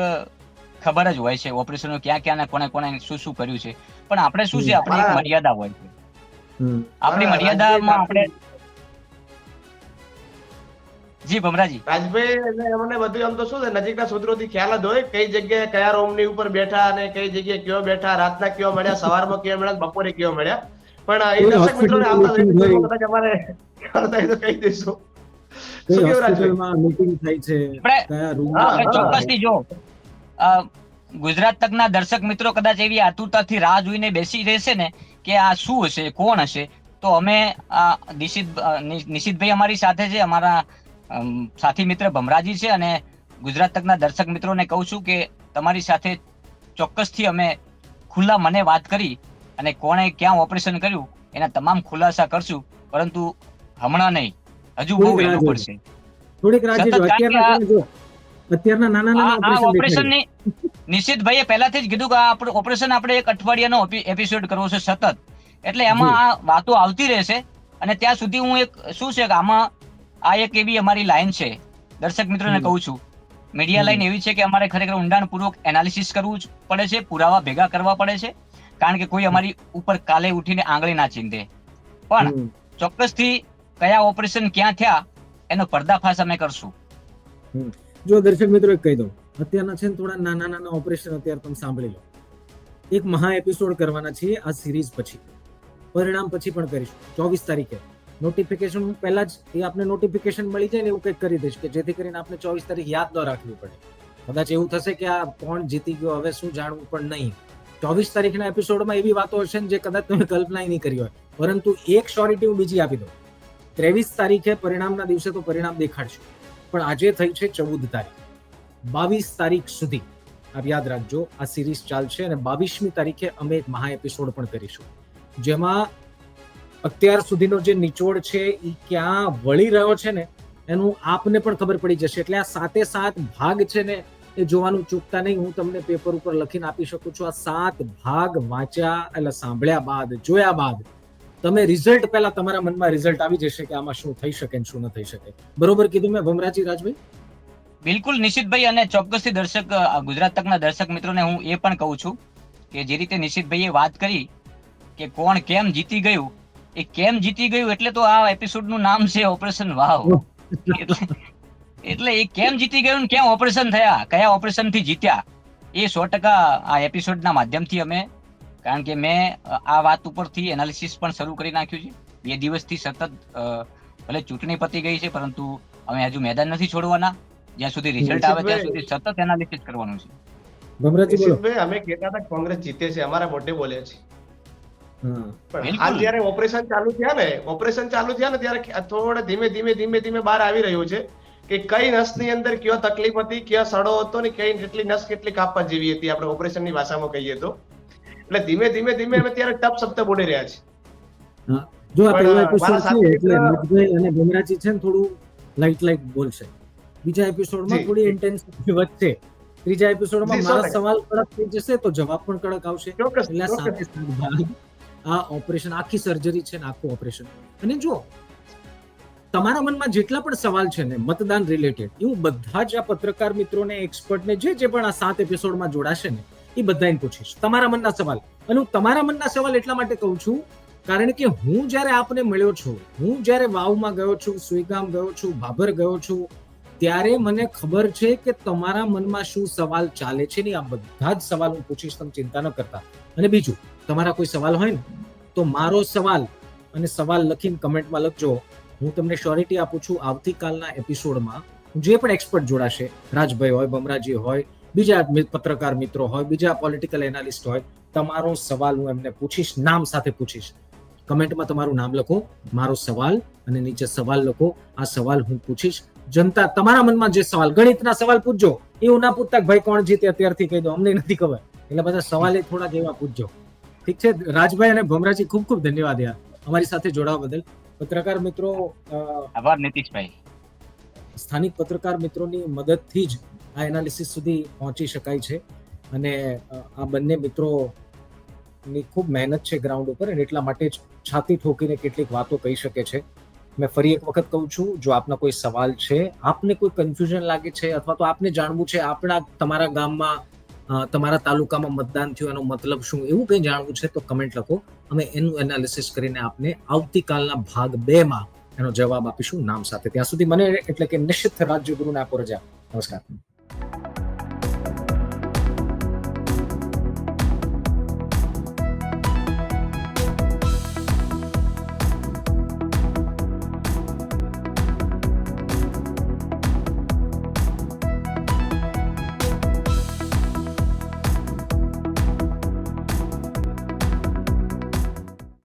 ખબર જ હોય છે ઓપરેશનો ક્યાં ક્યાં ને કોને શું શું કર્યું છે. પણ આપણે શું છે, આપણી એક મર્યાદા હોય છે. આપણી મર્યાદામાં આપણે જી ભમરાજી. રાજભાઈ મને બધું આમ તો શું છે, નજીકના સૂત્રોથી ખ્યાલ જ હોય કઈ જગ્યાએ કયા રૂમની ઉપર બેઠા અને કઈ જગ્યાએ કયો બેઠા, રાતના કયો મળ્યા, સવારમાં કયો મળ્યા, બપોરે કયો મળ્યા. પણ એ દર્શક મિત્રોને આવતા કદાચ અમારે ખ્યાલ થાય તો કહી દઈશું. ચોક્કસથી જો ગુજરાત તકના દર્શક મિત્રો કદાચ એવી આતુરતાથી રાહ જોઈને બેસી રહેશે ને કે આ શું હશે, કોણ હશે, તો અમે નિશિતભાઈ અમારી સાથે છે, અમારા સાથી મિત્ર ભમરાજી છે, અને ગુજરાત તકના દર્શક મિત્રોને કહું છું કે તમારી સાથે ચોક્કસથી અમે ખુલ્લા મને વાત કરી અને કોણે ક્યાં ઓપરેશન કર્યું એના તમામ ખુલાસા કરશું, પરંતુ હમણાં નહીં, હજુ બહુ વહેલું પડશે. થોડીક રાહ જોજો. સતત કારણ કે અત્યારના નાના ઓપરેશનની નિશ્ચિતભાઈએ પહેલાથી જ કીધું કે આ ઓપરેશન આપણે એક અઠવાડિયાનો એપિસોડ કરવો છે સતત, એટલે એમાં આ વાતો આવતી રહેશે. અને ત્યાં સુધી હું એક શું છે કે આમાં આ એક એવી અમારી લાઈન છે, દર્શક મિત્રોને કહું છું, મીડિયા લાઈન એવી છે કે અમારે ખરેખર ઊંડાણપૂર્વક એનાલિસિસ કરવું પડે છે, પુરાવા ભેગા કરવા પડે છે, કારણ કે કોઈ અમારી ઉપર કાલે ઉઠીને આંગળી ના ચીંધે. પણ ચોક્કસથી કયા ઓપરેશન ક્યાં થયા એનો પર્દાફાશ અમે કરશું. જો દર્શક મિત્રો એક કહી દઉં, અત્યારના છે ને થોડા નાના ઓપરેશન અત્યારે તમે સાંભળી લો. એક મહા એપિસોડ કરવાના છીએ આ સિરીઝ પછી, પરિણામ પછી પણ કરીશું 24 તારીખે. નોટિફિકેશન પહેલા જ એ આપને નોટિફિકેશન મળી જાય ને એવું કંઈક કરી દઈશ કે જેથી કરીને આપણે 24 તારીખ યાદ ન રાખવી પડે. કદાચ એવું થશે કે આ કોણ જીતી ગયો હવે શું જાણવું પણ નહીં. 24 તારીખના એપિસોડમાં એવી વાતો હશે જે કદાચ તમે કલ્પના નહીં કરી હોય. પરંતુ એક શ્યોરિટી હું બીજી આપી દઉં, 23 તારીખે પરિણામના દિવસે તો પરિણામ દેખાડશું, પણ આજે થઈ છે 14 તારીખ, 22 તારીખ સુધી આપ યાદ રાખજો આ સિરીઝ ચાલશે. અને 22મી તારીખે અમે એક મહા એપિસોડ પણ કરીશું, જેમાં અત્યાર સુધીનો જે નિચોડ છે એ ક્યાં વળી રહ્યો છે ને એનું આપને પણ ખબર પડી જશે. એટલે આ 7 ભાગ છે ને એ જોવાનું ચૂકતા નહીં. હું તમને પેપર ઉપર લખીને આપી શકું છું. આ 7 ભાગ વાંચ્યા એટલે સાંભળ્યા બાદ, જોયા બાદ તમે રિઝલ્ટ પહેલા તમારા મનમાં રિઝલ્ટ આવી જશે કે આમાં શું થઈ શકે ને શું ન થઈ શકે. બરોબર કીધું મેં ભમરાજી, રાજભાઈ? બિલકુલ નિશ્ચિતભાઈ, અને ચોક્કસથી દર્શક ગુજરાત તકના દર્શક મિત્રોને હું એ પણ કહું છું કે જે રીતે નિશ્ચિતભાઈએ વાત કરી કે કોણ કેમ જીતી ગયું, એ કેમ જીતી ગયું એટલે તો આ એપિસોડનું નામ છે ઓપરેશન વાવ. એટલે એ કેમ જીતી ગયું, કેમ ઓપરેશન થયા, કયા ઓપરેશન થી જીત્યા, એ 100% આ એપિસોડના માધ્યમથી અમે, કારણ કે મેં આ વાત ઉપરથી એનાલિસિસ પણ શરૂ કરી નાખ્યું છે. 2 દિવસથી સતત ભલે ચૂંટણી પતી ગઈ છે, પરંતુ અમે હજુ મેદાન નથી છોડવાના. જ્યાં સુધી રિઝલ્ટ આવે ત્યાં સુધી સતત એનાલિસિસ કરવાનું છે. ભમરાજી, અમે કહેતા હતા કોંગ્રેસ જીતે છે, અમારા મોઢે બોલ્યા છે. પણ બિલકુલ. હાલ જયારે ઓપરેશન ચાલુ થયા ને ત્યારે થોડા ધીમે બહાર આવી રહ્યું છે કે કઈ નસની અંદર કયો તકલીફ હતી, કયો સડો હતો ને કઈ કેટલી નસ કેટલી કાપવા જેવી હતી, આપણે ઓપરેશનની ભાષામાં કહીએ તો. એટલે ધીમે અમે ત્યારે ટપ શબ્દ બોલી રહ્યા છે. જો આ પહેલો એપિસોડ છે એટલે રાજભાઈ અને ભમરાજી છે ને થોડું લાઈટ બોલશે. બીજા એપિસોડમાં થોડી ઇન્ટેન્સિટી વધશે. ત્રીજા એપિસોડમાં મારા સવાલ કડક થઈ જશે તો જવાબ પણ કડક આવશે. એટલે 7 ભાગ આ ઓપરેશન, આખી સર્જરી છે ને આખું ઓપરેશન. અને જો તમારા મનમાં જેટલા પણ સવાલ છે ને મતદાન રિલેટેડ, હું બધા જ આ પત્રકાર મિત્રોને, એક્સપર્ટને જે પણ આ 7 એપિસોડમાં જોડાશે ને એ બધાને પૂછીશ તમારા મનના સવાલ. અને હું તમારા મનના સવાલ એટલા માટે કહું છું કારણ કે હું જ્યારે આપને મળ્યો છું, હું જ્યારે વાવમાં ગયો છું, સુઈગામ ગયો છું, ભાભર ગયો છું, ત્યારે મને ખબર છે કે તમારા મનમાં શું સવાલ ચાલે છે ને આ બધા જ સવાલ હું પૂછીશ, તમે ચિંતા ન કરતા. અને બીજું, તમારા કોઈ સવાલ હોય ને તો મારો સવાલ અને સવાલ લખીને કમેન્ટમાં લખજો. હું તમને શ્યોરિટી આપું છું આવતીકાલના એપિસોડમાં જે પણ એક્સપર્ટ જોડાશે, રાજભાઈ હોય, ભમરાજી હોય, બીજા પત્રકાર મિત્રો હોય, બીજા પોલિટિકલ એનાલિસ્ટ હોય, તમારો સવાલ હું એમને પૂછીશ, નામ સાથે પૂછીશ. કમેન્ટમાં તમારું નામ લખો, મારો સવાલ, અને નીચે સવાલ લખો. આ સવાલ હું પૂછીશ. જનતા તમારા મનમાં જે સવાલ, ગણિતના સવાલ પૂછજો, એવું ના પૂછતા ભાઈ કોણ જીતે અત્યારથી કહી દો, અમને નથી ખબર. એટલે બધા સવાલ થોડાક એવા પૂછજો. ઠીક છે રાજભાઈ અને ભમરાજી, ખૂબ ખૂબ ધન્યવાદ યાર અમારી સાથે જોડાવા બદલ. પત્રકાર મિત્રો, આભાર નીતિશભાઈ. સ્થાનિક પત્રકાર મિત્રોની મદદથી જ આ એનાલિસિસ સુધી પહોંચી શકાય છે. અને આ બંને મિત્રોની ખૂબ મહેનત છે ગ્રાઉન્ડ ઉપર, અને એટલા માટે જ છાતી ઠોકીને કેટલીક વાતો કહી શકે છે. મેં ફરી એક વખત કહું છું, જો આપના કોઈ સવાલ છે, આપને કોઈ કન્ફ્યુઝન લાગે છે, અથવા તો આપને જાણવું છે તમારા ગામમાં, તમારા તાલુકામાં મતદાન થયું એનો મતલબ શું, એવું કંઈ જાણવું છે તો કમેન્ટ લખો. અમે એનું એનાલિસિસ કરીને આપને આવતીકાલના ભાગ 2માં એનો જવાબ આપીશું નામ સાથે. ત્યાં સુધી મને એટલે કે નિશ્ચિત રાજ્યગુરુને આપો રજા. નમસ્કાર.